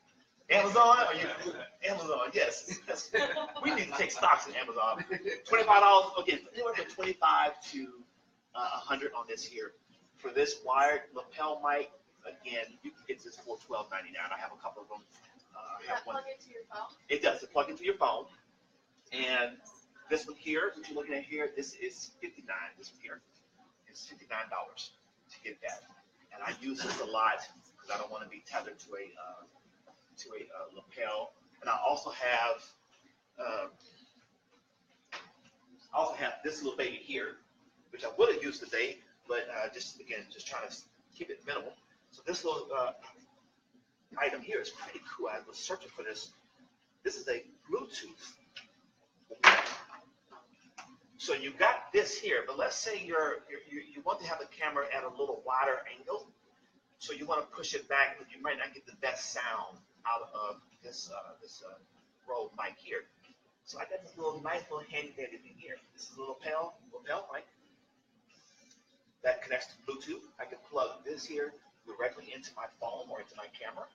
Amazon? Amazon, yes. We need to take stocks in Amazon. $25, again, anywhere from 25 to 100 on this here. For this wired lapel mic, again, you can get this for $12.99. I have a couple of them. Does that plug into your phone? It does. It plug into your phone. And this one here, what you're looking at here, this is $59. This one here is $59 to get that. And I use this a lot because I don't want to be tethered to a lapel. And I also have this little baby here, which I would have used today, but just trying to keep it minimal. So this little item here is pretty cool. I was searching for this. This is a Bluetooth. So you got this here, but let's say you want to have the camera at a little wider angle. So you want to push it back, but you might not get the best sound out of this Rode mic here. So I got this nice little handy dandy thing here. This is a little lapel, right? That connects to Bluetooth. I can plug this here directly into my phone or into my camera.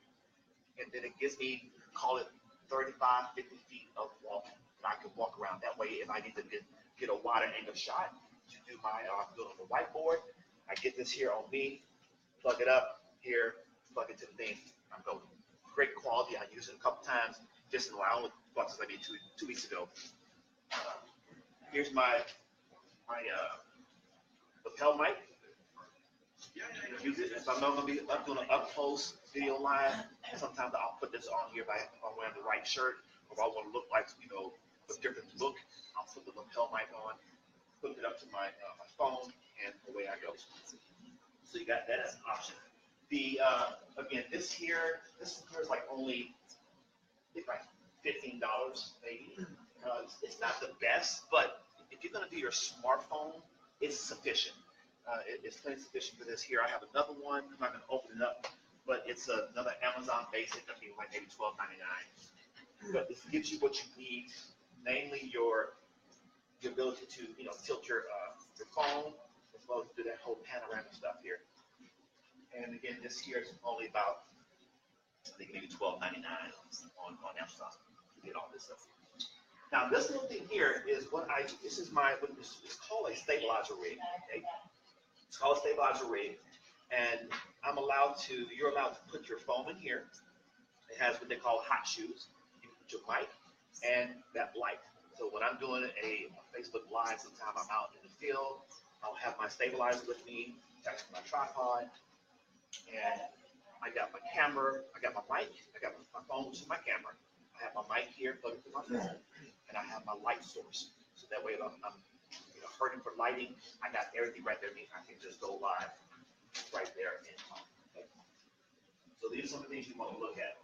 And then it gives me, call it 35, 50 feet of walking. And I can walk around that way if I need to get a wider angle shot to do my do it on the whiteboard. I get this here on me, plug it up here, plug it to the thing. I'm going. Great quality. I used it a couple times just in I only bought this maybe two weeks ago. Here's my lapel mic. Use it. If I'm not gonna be doing an up close video live, sometimes I'll put this on here if I'm wearing the right shirt, or if I want to look like, a different look, I'll put the lapel mic on, hook it up to my phone, and away I go. So you got that as an option. The again, this here is like only like $15 maybe. It's not the best, but if you're gonna do your smartphone, it's sufficient. It's plenty sufficient for this here. I have another one. I'm not gonna open it up, but it's another Amazon basic. I think like maybe $12.99. But this gives you what you need, namely your ability to tilt your phone as well as do that whole panoramic stuff here. And again, this here is only about I think maybe $12.99 on Amazon to get all this stuff. Now this little thing here is this is it's called a stabilizer rig. Okay? It's called a stabilizer rig, and you're allowed to put your phone in here. It has what they call hot shoes. You can put your mic and that light. So when I'm doing a Facebook Live, sometime I'm out in the field, I'll have my stabilizer with me, attached to my tripod, and I got my camera, I got my mic, I got my phone, which is my camera. I have my mic here plugged into my phone, and I have my light source. So that way, if I'm hurting for lighting, I got everything right there. I can just go live right there. Okay. So these are some of the things you want to look at.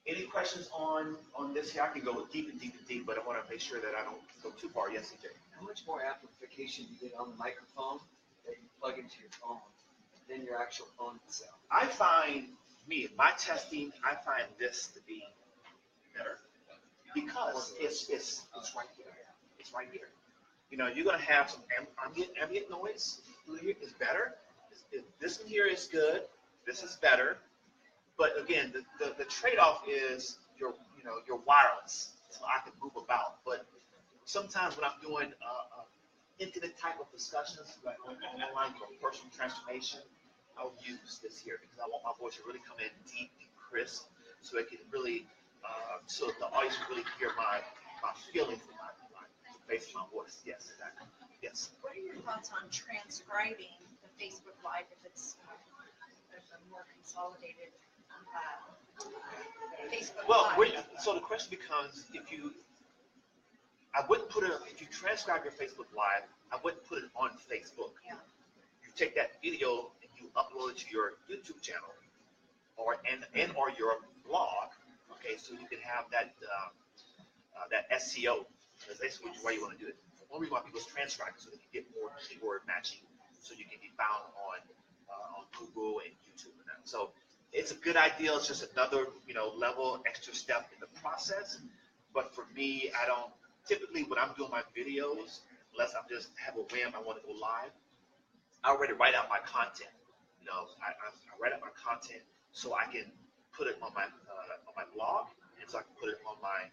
Any questions on this here? I can go deep and deep and deep, but I want to make sure that I don't go too far. Yes, CJ? How much more amplification do you get on the microphone that you plug into your phone than your actual phone itself? I find, my testing, I find this to be better because it's right here. It's right here. You're going to have some ambient noise. It's better. This one here is good. This is better. But again, the trade-off is your wireless, so I can move about. But sometimes when I'm doing intimate type of discussions, like online for personal transformation, I'll use this here because I want my voice to really come in deep and crisp, so it can really, so the audience can really hear my feelings in my face of my voice. Yes, exactly. Yes. What are your thoughts on transcribing the Facebook Live if it's a more consolidated Facebook Live? So the question becomes, if you transcribe your Facebook Live, I wouldn't put it on Facebook. Yeah. You take that video and you upload it to your YouTube channel or your blog. Okay, so you can have that SEO. That's basically why you want to do it. The only reason why people transcribe it so they can get more keyword matching, so you can be found on Google and YouTube and that. So it's a good idea. It's just another level, extra step in the process. But for me, I don't typically when I'm doing my videos, unless I'm just have a whim, I want to go live. I already write out my content. I write out my content so I can put it on my blog, and so I can put it on my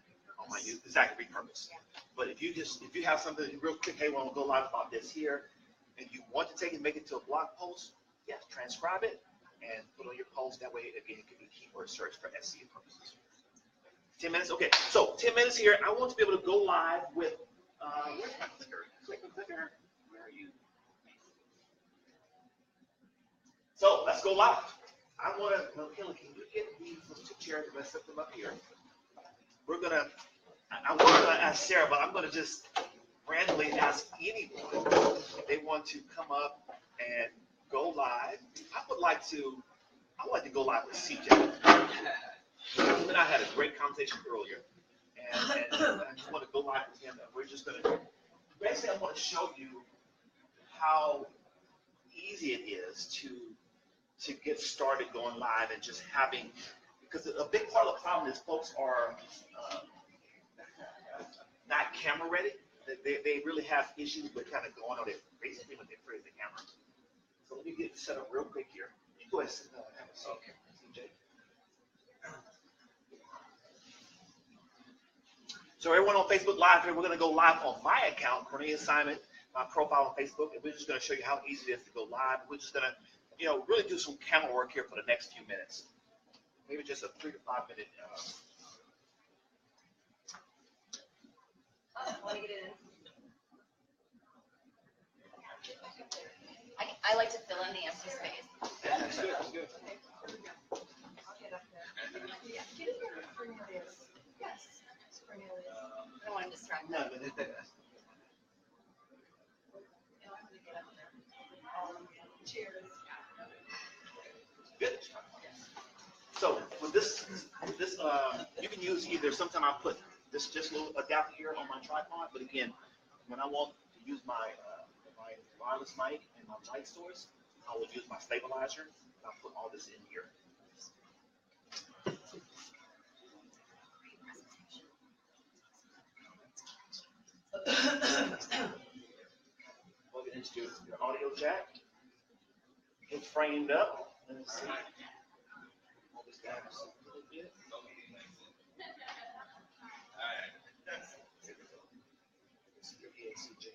YouTube. Exactly, repurpose. But if you have something real quick, hey, I want to go live about this here, and you want to take it and make it to a blog post, yes, transcribe it and put on your post. That way, again, it can be keyword search for SEO purposes. 10 minutes? Okay, so 10 minutes here. I want to be able to go live with, where's my clicker? Clicker, where are you? So let's go live. I want to, Kelly, can you get these two chairs and let's set them up here? I was going to ask Sarah, but I'm going to just randomly ask anyone if they want to come up and go live. I would like to go live with CJ. Him and I had a great conversation earlier, and I just want to go live with him. And we're just going to, basically, I want to show you how easy it is to get started going live and just having, because a big part of the problem is folks are not camera ready. They really have issues with kind of going on it basically when they praise the camera. So let me get set up real quick here. You go ahead and have a seat, CJ. So everyone on Facebook Live here, we're going to go live on my account, Cornelius Simon, my profile on Facebook, and we're just going to show you how easy it is to go live. We're just going to, really do some camera work here for the next few minutes. Maybe just a 3 to 5 minute. I I like to fill in the empty space. That's good, that's good. Yes. Cornelius. I don't want to distract No, them. but Cheers. good. So with this, you can use either. Sometime I put this just little adapter here on my tripod, but again, when I want to use my my wireless mic and my light source, I will use my stabilizer. And I'll put all this in here. Plug it into your audio jack. Get framed up. Let's see. Hold this down just a little bit. This is your EACJ.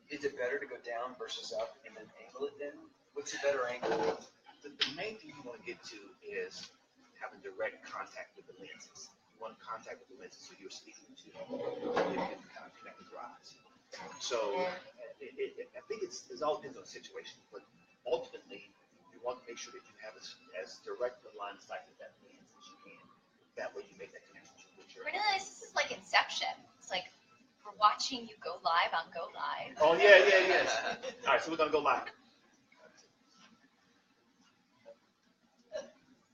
Is it better to go down versus up and then angle it then? What's a better angle? The main thing you want to get to is having direct contact with the lenses. You want contact with the lenses so you're speaking to them. You can kind of connect with your eyes. So I think it all depends on the situation, but ultimately you want to make sure that you have as direct a line of sight with that lens as you can. That way you make that connection with your. Cornelius, this is like Inception. It's like we're watching you go live on Go Live. Oh yeah. All right, so we're gonna go live.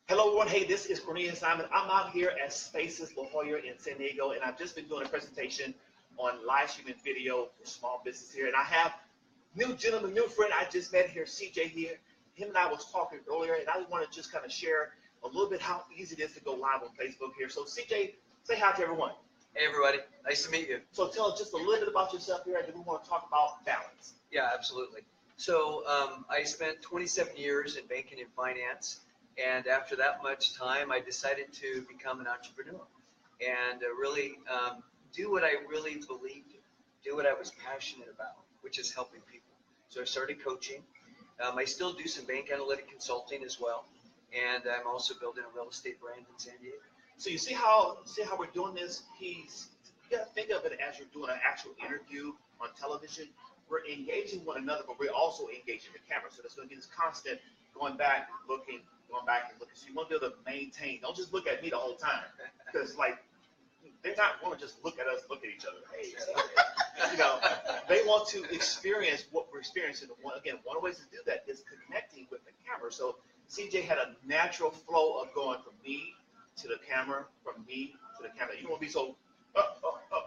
Hello everyone, hey, this is Cornelius Simon. I'm out here at Spaces La Jolla in San Diego, and I've just been doing a presentation on live streaming video for small business here. And I have new friend I just met here, CJ here. Him and I was talking earlier, and I want to just kind of share a little bit how easy it is to go live on Facebook here. So CJ, say hi to everyone. Hey everybody, nice to meet you. So tell us just a little bit about yourself here, and then we want to talk about balance. Yeah, absolutely. So I spent 27 years in banking and finance, and after that much time, I decided to become an entrepreneur and really do what I really believed in, do what I was passionate about, which is helping people. So I started coaching. I still do some bank analytic consulting as well, and I'm also building a real estate brand in San Diego. So you see how we're doing this? You gotta think of it as you're doing an actual interview on television. We're engaging one another, but we're also engaging the camera. So there's gonna be this constant going back and looking. So you want to be able to maintain. Don't just look at me the whole time, because like they're not going to just look at us, look at each other. Hey, they want to experience what we're experiencing. One of the ways to do that is connecting with the camera. So CJ had a natural flow of going from me to the camera, from me to the camera. You don't want to be so up,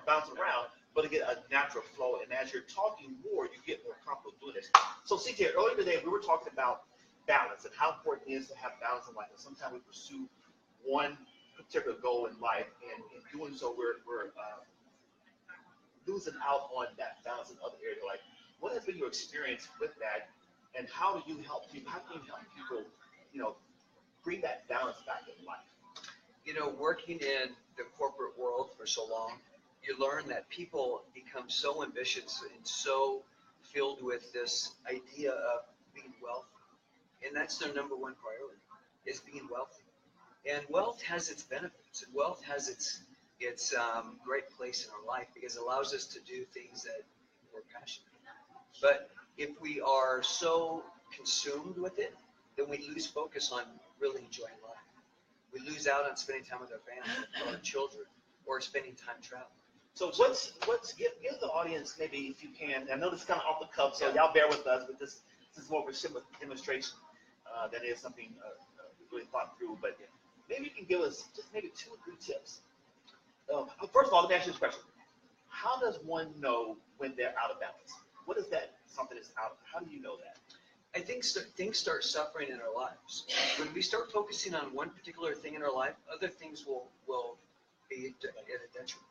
bouncing around, but to get a natural flow. And as you're talking more, you get more comfortable doing this. So CJ, earlier today we were talking about balance and how important it is to have balance in life. And sometimes we pursue one particular goal in life, and in doing so, we're losing out on that balance in other areas of life. What has been your experience with that, and how do you help people? How can you help people, bring that balance back in life? Working in the corporate world for so long, you learn that people become so ambitious and so filled with this idea of being wealthy. And that's their number one priority, is being wealthy. And wealth has its benefits, and wealth has its great place in our life because it allows us to do things that we're passionate about. But if we are so consumed with it, then we lose focus on really enjoying life. We lose out on spending time with our family, or our children, or spending time traveling. So give the audience, maybe if you can, I know this is kind of off the cuff, so y'all bear with us, but this is more of a simple demonstration than it is something we really thought through, but maybe you can give us just maybe 2 or 3 tips. First of all, let me ask you this question. How does one know when they're out of balance? What is that, something that's out? How do you know that? I think things start suffering in our lives. When we start focusing on one particular thing in our life, other things will be at a detriment,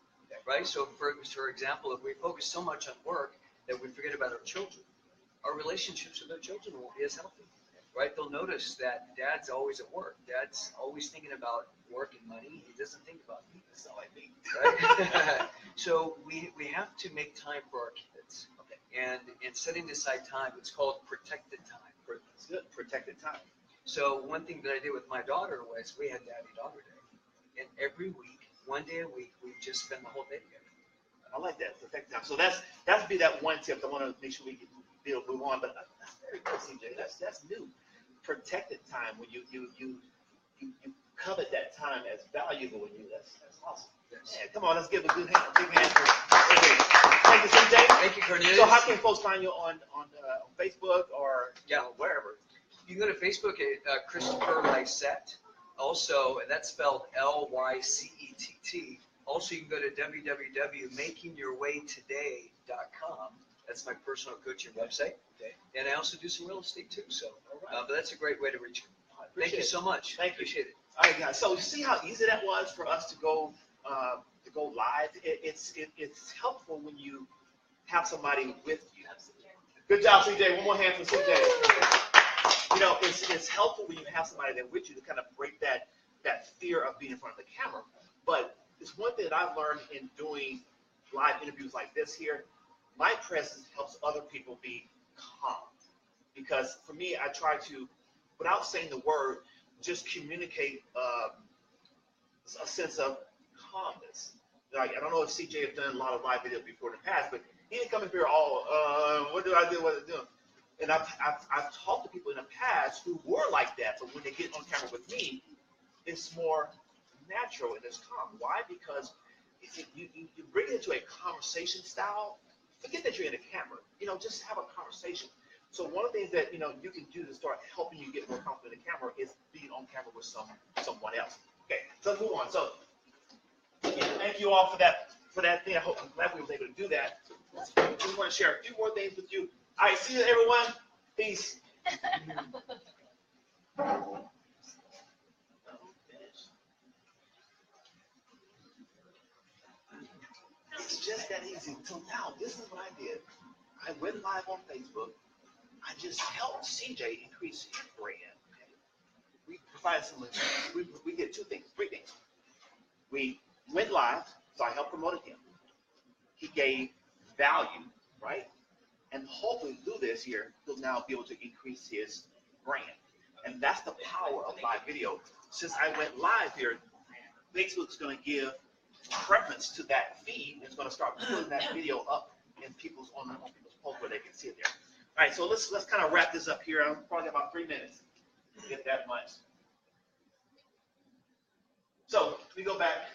right? So for example, if we focus so much on work that we forget about our children, our relationships with our children won't be as healthy, right? They'll notice that dad's always at work. Dad's always thinking about work and money. He doesn't think about me. That's not like me, right? So we have to make time for our kids. Okay. And setting aside time, it's called protected time. It's good, protected time. So one thing that I did with my daughter was we had Daddy-Daughter Day. And every week, one day a week, we just spend the whole day together. I like that, protected time. So that's be that one tip. I want to make sure we move on. But that's very good, CJ. That's new. Protected time when you covet that time as valuable in you. That's awesome. Yes. Yeah, come on, let's give a good hand. Big hand for CJ. Thank you, CJ. Thank you, Cornelius. So how can folks find you on Facebook or wherever? You can go to Facebook at Christopher Lysett. Also, and that's spelled Lycett. Also, you can go to www.makingyourwaytoday.com. That's my personal coaching website. Okay. And I also do some real estate too. So, but that's a great way to reach me. Thank you Appreciate so much. Thank you. Appreciate it. All right, guys. So you see how easy that was for us to go live. It's helpful when you have somebody with you. Good job, CJ. One more hand for CJ. You know, it's helpful when you have somebody there with you to kind of break that fear of being in front of the camera. But it's one thing that I've learned in doing live interviews like this here. My presence helps other people be calm. Because for me, I try to, without saying the word, just communicate a sense of calmness. Like, I don't know if CJ has done a lot of live videos before in the past, but he didn't come in here all, what do I do, what do I do? And I've talked to people in the past who were like that, but when they get on camera with me, it's more natural and it's calm. Why? Because you bring it into a conversation style. Forget that you're in a camera. You know, just have a conversation. So one of the things that you can do to start helping you get more comfortable in the camera is being on camera with someone else. Okay, so let's move on. So thank you all for that thing. I'm glad we were able to do that. I just want to share a few more things with you. All right, see you everyone. Peace. It's just that easy. So now, this is what I did. I went live on Facebook. I just helped CJ increase his brand. Okay? We provide we did three things. We went live, so I helped promote him. He gave value, right? And hopefully through this here, he'll now be able to increase his brand. And that's the power of live video. Since I went live here, Facebook's going to give preference to that feed. It's going to start putting that video up in people's posts where they can see it there. All right, so let's kind of wrap this up here. I'm probably about 3 minutes to get that much. So we go back.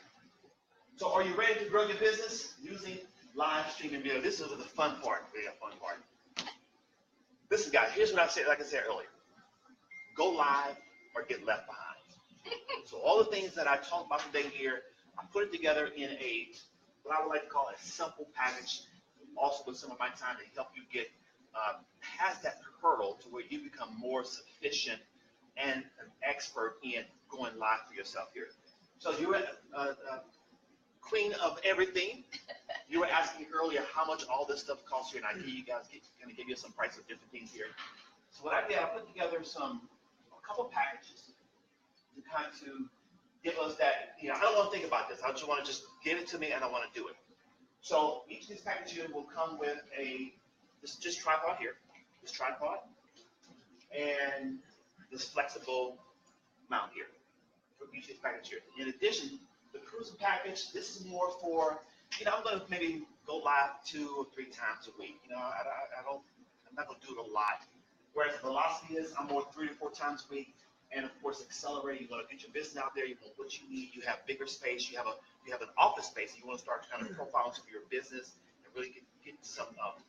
So are you ready to grow your business using live streaming video? This is the fun part. The fun part. Listen, guys. Here's what I said. Like I said earlier, go live or get left behind. So all the things that I talked about today here, I put it together in what I would like to call a simple package. Also with some of my time to help you get past that hurdle to where you become more sufficient and an expert in going live for yourself here. So you're queen of everything. You were asking earlier how much all this stuff costs here, and I hear you guys going to give you some price of different things here. So what I did, I put together a couple packages to kind of give us that. I don't want to think about this. I just want to just give it to me, and I want to do it. So each of these packages will come with this tripod here, this tripod, and this flexible mount here for each of these packages here. In addition, the cruising package, this is more for, I'm going to maybe go live 2 or 3 times a week. I'm not going to do it a lot. Whereas velocity is, I'm more 3 to 4 times a week. And of course, accelerating, you want to get your business out there, you want what you need, you have bigger space, you have an office space, you want to start kind of profiling some of your business and really get some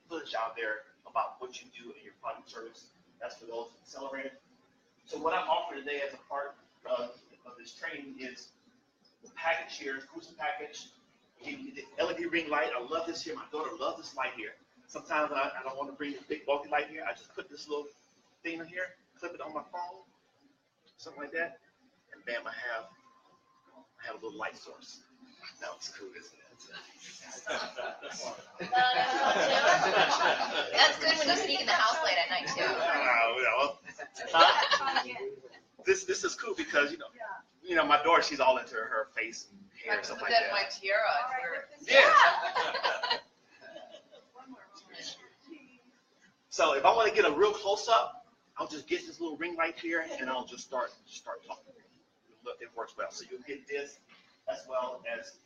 footage out there about what you do in your product service. That's for those accelerated. So what I'm offering today as a part of this training is the package here, cruising package. The LED ring light, I love this here. My daughter loves this light here. Sometimes I don't want to bring the big bulky light here. I just put this little thing in here, clip it on my phone, something like that, and bam, I have a little light source. That was cool, isn't it? That's good when you sneak in the house late at night too. This is cool because my daughter, she's all into her face and hair and stuff like that. My tiara. Yeah. So if I want to get a real close up, I'll just get this little ring light here and I'll just start talking. It works well. So you'll get this as well as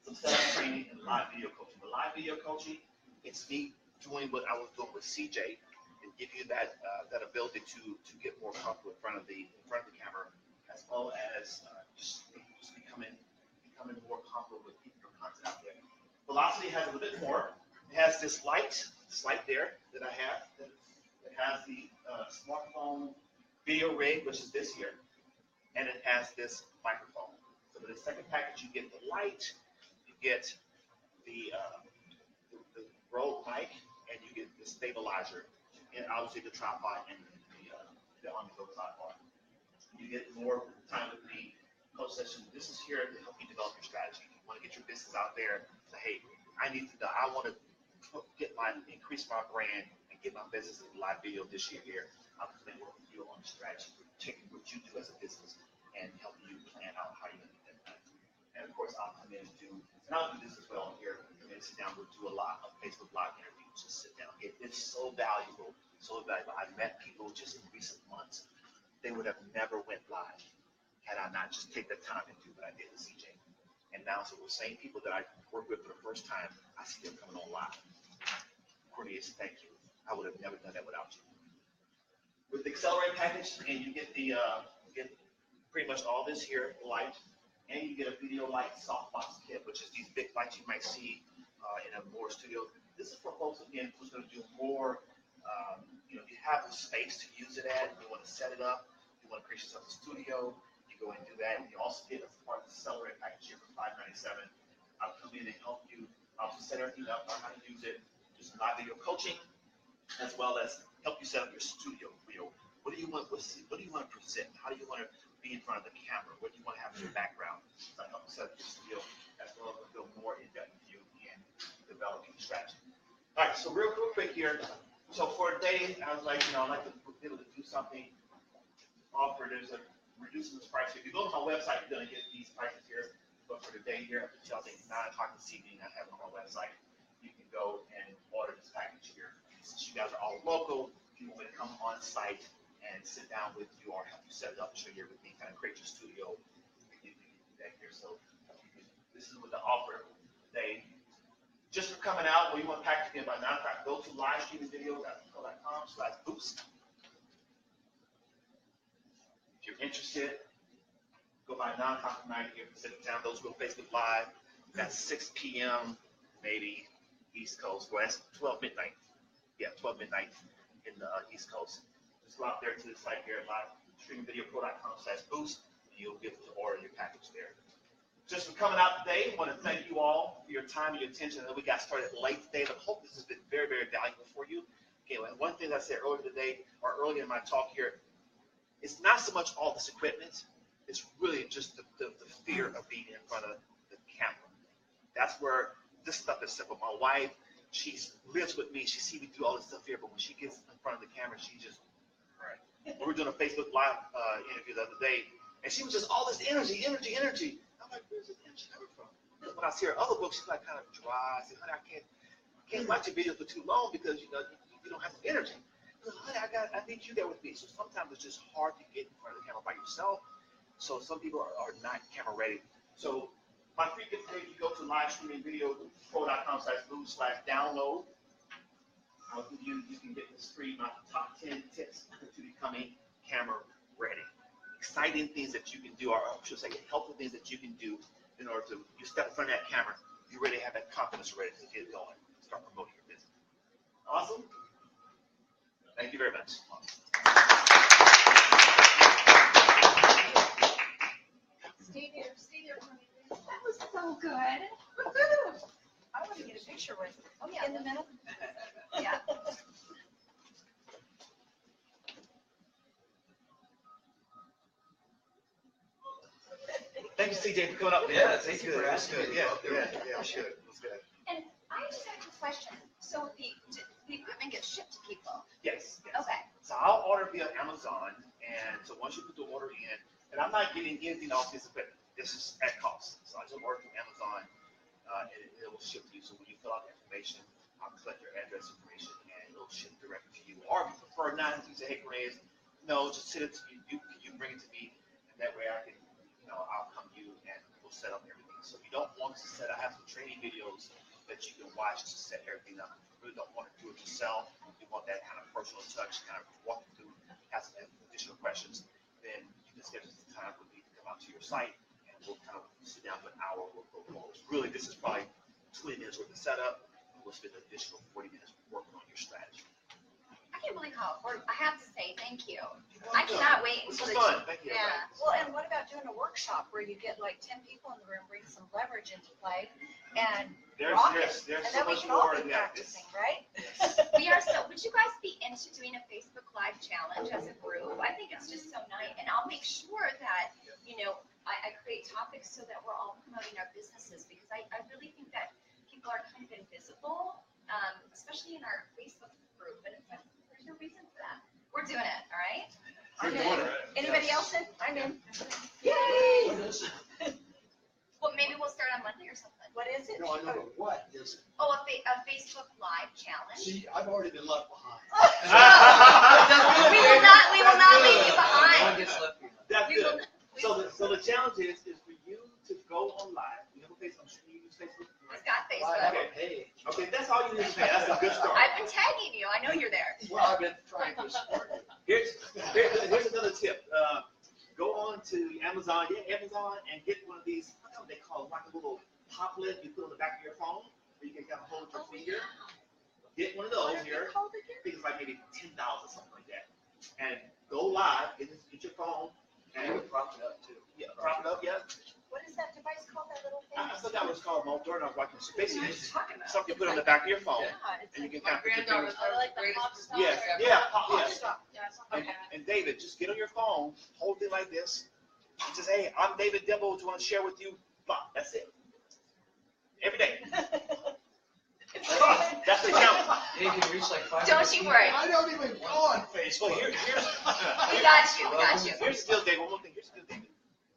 some setup training and live video coaching. The live video coaching, it's me doing what I was doing with CJ and give you that that ability to get more comfortable in front of the camera, as well as just becoming more comfortable with keeping your content out there. Velocity has a little bit more. It has this light there that I have. It has the smartphone video rig, which is this here, and it has this microphone. So for the second package, you get the light, you get the Rode mic, and you get the stabilizer, and obviously the tripod and the on-the-go tripod. You get more time with me. Coach session. This is here to help you develop your strategy. You want to get your business out there. Say, hey, I want to increase my brand and get my business in live video this year here. I'm going to work with you on the strategy, taking what you do as a business and helping you plan out how you're going to get that done. And of course, I'll come in and I'll do this as well here. Come in, sit down, we'll do a lot of Facebook Live interviews. Just sit down. It's so valuable, so valuable. I've met people just in recent months. They would have never went live had I not just take the time and do what I did with CJ. And now, so the same people that I work with for the first time, I see them coming on live. Cornelius, thank you. I would have never done that without you. With the Accelerate package, and you get pretty much all this here, light, and you get a video light softbox kit, which is these big lights you might see in a more studio. This is for folks, again, who's going to do more, you have the space to use it at, you want to set it up, you want to create yourself a studio, you go and do that, and you also get, as part of the Accelerate package here for $597. I'll come in and help you set everything up, learn how to use it, do some live video coaching, as well as help you set up your studio. What do you want to present? How do you want to be in front of the camera? What do you want to have as your background? So I help you set up your studio, as well as go more in depth with you in developing strategy. All right, so real quick here. So for today, I was like, I'd like to be able to do something. There's a reducing this price. If you go to my website, you're going to get these prices here. But for today here, until I think 9 o'clock this evening, I have it on my website. You can go and order this package here. Since you guys are all local, if you want me to come on site and sit down with you or help you set it up, show you everything, kind of create your studio, you can do that here. So this is what the offer today. Just for coming out, we want to package again by 9 o'clock. Go to livestreamingvideos.com/boost. If you're interested, go by 9 o'clock tonight here in Pacific Time. Those will Facebook Live. That's 6 p.m. maybe East Coast. Well, that's 12 midnight. Yeah, 12 midnight in the East Coast. Just go out there to the site here at livestreamingvideopro.com/boost, and you'll get to order your package there. Just for coming out today, I want to thank you all for your time and your attention. I know we got started late today, but I hope this has been very, very valuable for you. Okay, and one thing I said earlier today, or earlier in my talk here, it's not so much all this equipment, it's really just the fear of being in front of the camera. That's where this stuff is simple. My wife, she lives with me, she sees me do all this stuff here, but when she gets in front of the camera, she just, all right. We were doing a Facebook Live interview the other day, and she was just all this energy. I'm like, where's this energy coming from? Because when I see her other books, she's like kind of dry. I said, honey, I can't watch your videos for too long because you don't have the energy. Honey, I need you there with me. So sometimes it's just hard to get in front of the camera by yourself. So some people are not camera ready. So my free gift today, you go to livestreamingvideopro.com/boost/download. I'll give you can get this free, my top 10 tips to becoming camera ready. Exciting things that you can do, or I should say helpful things that you can do in order to, you step in front of that camera, you really have that confidence ready to get going, start promoting your business. Awesome. Thank you very much. Stay there, Cornelius. That was so good. I want to get a picture with you. Oh, yeah. In the middle? Yeah. Thank you, CJ, for coming up. Yeah, thank you for That's asking good. me. Yeah, sure. It was good. And I just have a question. So the equipment gets shipped to people? Yes. Okay. So I'll order via Amazon, and so once you put the order in, and I'm not getting anything off this equipment. This is at cost. So I just order from Amazon, and it will ship to you. So when you fill out the information, I'll collect your address information, and it'll ship directly to you. Or if you prefer not, if you say, hey, Cornelius, no, just send it to you. You bring it to me, and that way I can, I'll come to you, and we'll set up everything. So if you don't want to set, I have some training videos that you can watch to set everything up. You really don't want to do it yourself. You want that kind of personal touch, kind of walk through, have some additional questions. Then you can schedule some time with me to come out to your site, and we'll kind of sit down for an hour. We'll go forward. Really, this is probably 20 minutes worth of setup. We'll spend an additional 40 minutes working on your strategy. I can't believe how, I have to say thank you. I cannot wait This until was fun. Thank you. Yeah. Well, and what about doing a workshop where you get like 10 people in the room, bring some leverage into play, and rock it? There's And so then we much can all more be in that. It's- practicing, right? We are so, would you guys be into doing a Facebook Live challenge as a group? I think it's just so nice, and I'll make sure that, you know, I create topics so that we're all promoting our businesses, because I really think that people are kind of invisible, especially in our Facebook group, and there's no reason for that. We're doing it, all right? I'm You're in. doing it. Anybody else in? I'm in. What Yay! is it? Well, maybe we'll start on Monday or something. What is it? No, I know, but what is it? Oh, a Facebook Live challenge. See, I've already been left behind. We will not leave you No one behind. gets left behind. That's We will, good. So the challenge is for you to go on live. You have a Facebook. I'm sure you use Facebook. We've got I Facebook. have a page. Okay, that's all you need to say. That's a good start. I've been tagging you. I know you're there. Well, I've been trying to support you. Here's another tip. Go on to Amazon, and get one of these. I don't know what they call it, like a little poplet you put on the back of your phone, where you can kind of hold your finger. Get one of those here. I think it's like maybe 10,000, something like that. And go live. Get your phone And you and can prop it up too. prop it up. Yeah. What is that device called, that little thing? I forgot what it's called. Mo Jordan, I was watching. So basically, What are you talking about? something you put on the back of your phone, Yeah, it's and you like can kind of put your fingers. I like the pop style. Yes, or- yeah, pop yes. stop. Yeah, something And, like that. and David, just get on your phone, hold it like this, and just, hey, I'm David Dibble, just want to share with you, blah, that's it. Every day. That's the challenge. And you can reach like 500 Don't you people. worry. I don't even go on So Facebook. We got you. We got you. here's the deal, David, one more thing, here's the deal, David.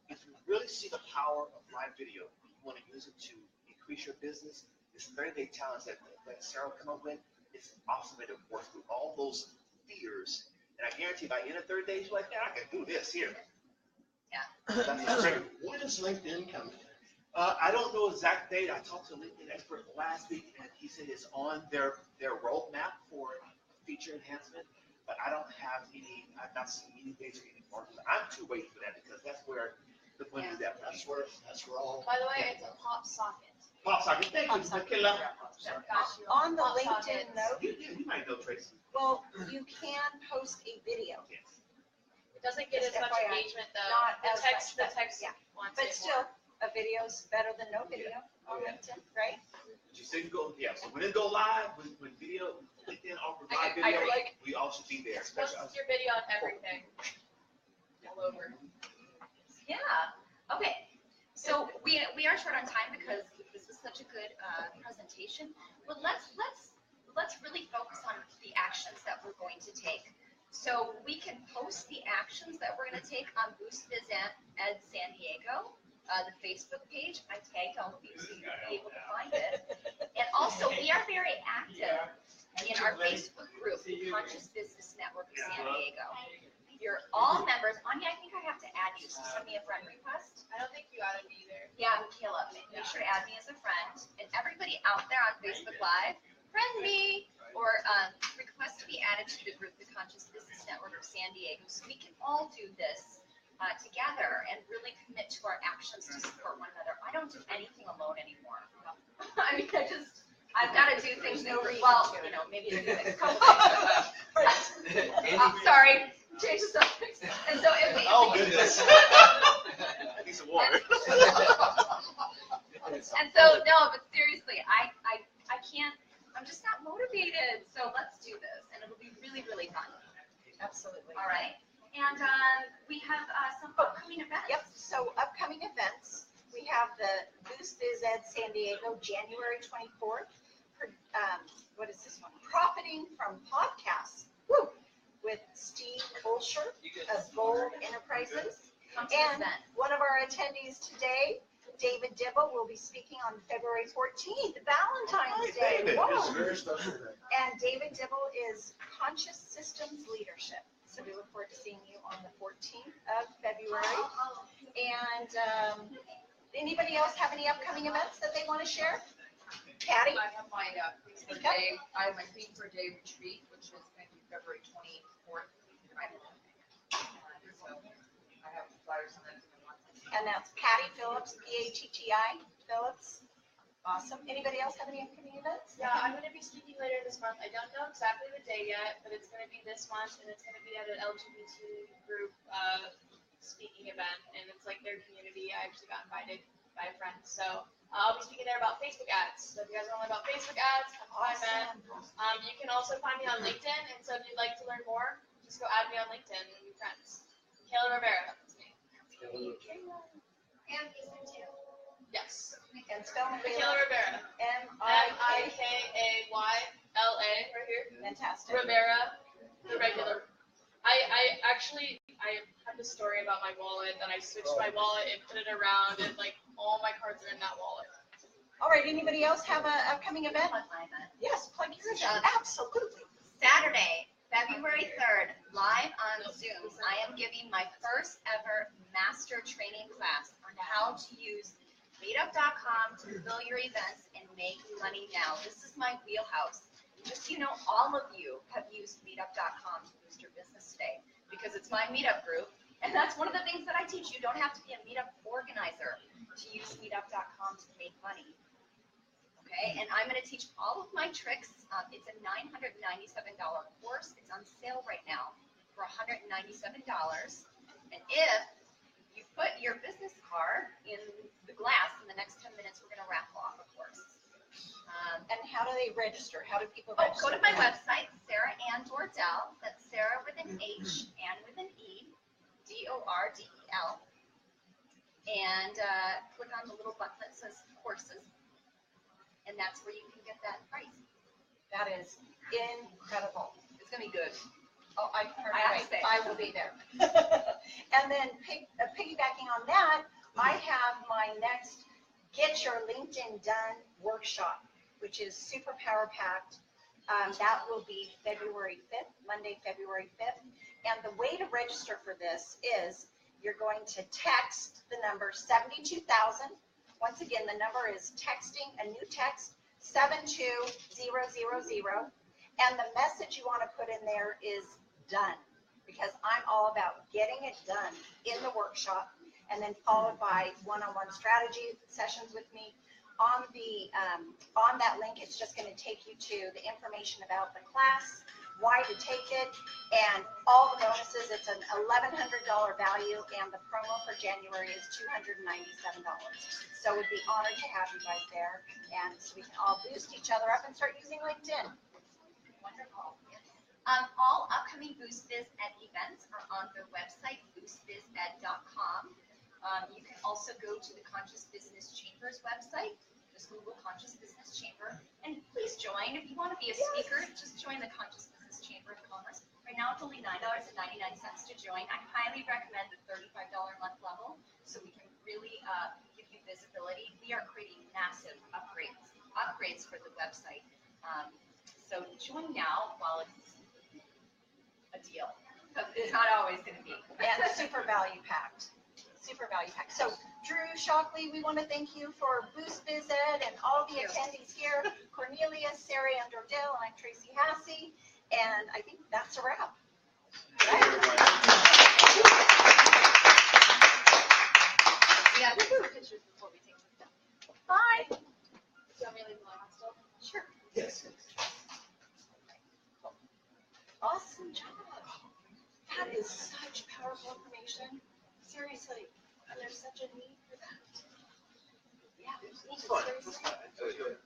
If you really see the power of live video, you want to use it to increase your business, this 30-day challenge that Sarah come up with, it's an awesome way to work through all those fears. And I guarantee by the end of 30 days, you're like, yeah, I can do this here. That's great. When is LinkedIn coming? I don't know exact date. I talked to a LinkedIn expert last week, and he said it's on their roadmap for feature enhancement, but I don't have any, I've not seen any dates or any markers. I'm too waiting for that, because that's where the money is at. That's where all. By the way, it's a pop socket. Pop socket, thank you, Michaela. Got you. On the Pop LinkedIn sockets. note, You might know, Tracy. well, you can post a video, Yes. It doesn't get as Just much FYI, engagement though. not The as text, much, the text yeah. wants but it still, more. a video's better than no video on LinkedIn, right? But you said go, yeah, so when it go live, when video, LinkedIn offers live I video, like- we all should be there. Post your video on everything. All over. Yeah. Okay. So we are short on time because this is such a good presentation. But let's really focus on the actions that we're going to take. So we can post the actions that we're going to take on Boost Biz Ed San Diego, the Facebook page. I tagged all of you so you'll be able to find it. And also, we are very active in our Facebook group, the Conscious Business Network of San Diego. You're all members. Anya, I think I have to add you. So send me a friend request. I don't think you ought to be there. Yeah, Michaela, make sure to add me as a friend. And everybody out there on Facebook Live, friend me or request to be added to the group, the Conscious Business Network of San Diego, so we can all do this together and really commit to our actions to support one another. I don't do anything alone anymore. I mean, I've got to do things. Well, you know, maybe a couple things. I'm sorry. Change the subject. And so if we. Oh, goodness. I need some water. And so, no, but seriously, I can't, I'm just not motivated. So let's do this, and it'll be really, really fun. Absolutely. All right. And we have some upcoming events. Yep, so upcoming events, we have the Boost Biz Ed San Diego, January 24th. What is this one? Profiting from Podcasts. Woo! With Steve Olsher of Gold Enterprises. Come to And the event. one of our attendees today, David Dibble, will be speaking on February 14th, Valentine's Day. David. Whoa. It's a very special day. And David Dibble is Conscious Systems Leadership. So we look forward to seeing you on the 14th of February. And anybody else have any upcoming events that they want to share? Patty? I have my Queens for a Okay. Day, I have my Queen for a Day retreat, which is going to be February 24th. So I have flyers on that. And that's Patty Phillips, P-A-T-T-I, Phillips. Awesome. Anybody else have any upcoming events? Yeah, I'm gonna be speaking later this month. I don't know exactly the day yet, but it's gonna be this month, and it's gonna be at an LGBT group speaking event, and it's like their community. I actually got invited by a friend, so I'll be speaking there about Facebook ads. So if you guys want to learn about Facebook ads, come to my event. You can also find me on LinkedIn, and so if you'd like to learn more, just go add me on LinkedIn and be friends. Kayla Rivera, that's me. And Houston too. Yes. And spell Kayla Rivera. M-I-K. M-I-K-A-Y-L-A, right here. Fantastic. Rivera, the regular. I actually have this story about my wallet, that I switched my wallet and put it around, and like all my cards are in that wallet. All right, anybody else have an upcoming event? Plug my event. Yes, plug your event. Absolutely. Saturday, February 3rd, live on Zoom, I am giving my first ever master training class on how to use meetup.com to fill your events and make money now. This is my wheelhouse. Just so you know, all of you have used meetup.com to boost your business today because it's my meetup group. And that's one of the things that I teach. You don't have to be a meetup organizer to use meetup.com to make money. Okay, and I'm going to teach all of my tricks. It's a $997 course. It's on sale right now for $197. And if you put your business card in the glass in the next 10 minutes, we're going to raffle off a course. And how do they register? How do people Oh, register? go to my website, Sarah Ann Dordell. That's Sarah with an H and with an E, Dordel. And click on the little button that says courses. And that's where you can get that price. That is incredible. It's going to be good. Oh, I heard I have right. to say. I will be there. And then piggybacking on that, I have my next Get Your LinkedIn Done workshop, which is super power packed. That will be February 5th, Monday, February 5th. And the way to register for this is you're going to text the number 72,000. Once again, the number is texting a new text 72000. And the message you want to put in there is done, because I'm all about getting it done in the workshop, and then followed by one-on-one strategy sessions with me. On that link, it's just going to take you to the information about the class, why to take it, and all the bonuses. It's an $1,100 value, and the promo for January is $297. So we'd be honored to have you guys there, and so we can all boost each other up and start using LinkedIn. Wonderful. All upcoming Boost Biz Ed events are on their website, boostbized.com. You can also go to the Conscious Business Chamber's website. Just Google Conscious Business Chamber. And please join. If you want to be a speaker, just join the Conscious Business Chamber of Commerce. Right now, it's only $9.99 to join. I highly recommend the $35 a month level so we can really give you visibility. We are creating massive upgrades for the website. So join now while it's a deal, because it's not always going to be. And super value packed. Super value packed. So Drew Shockley, we want to thank you for Boost Biz Ed and all the attendees here. Cornelius, Sarah Ann Dordell, and I'm Tracy Hassey. And I think that's a wrap. Yeah, this is pictures before we take them down. Bye. Do you want me to leave mine still? Sure. Yes. Awesome job. That is such powerful information. Seriously. And there's such a need for that. Yeah. It's fun. It's fun. I enjoy it.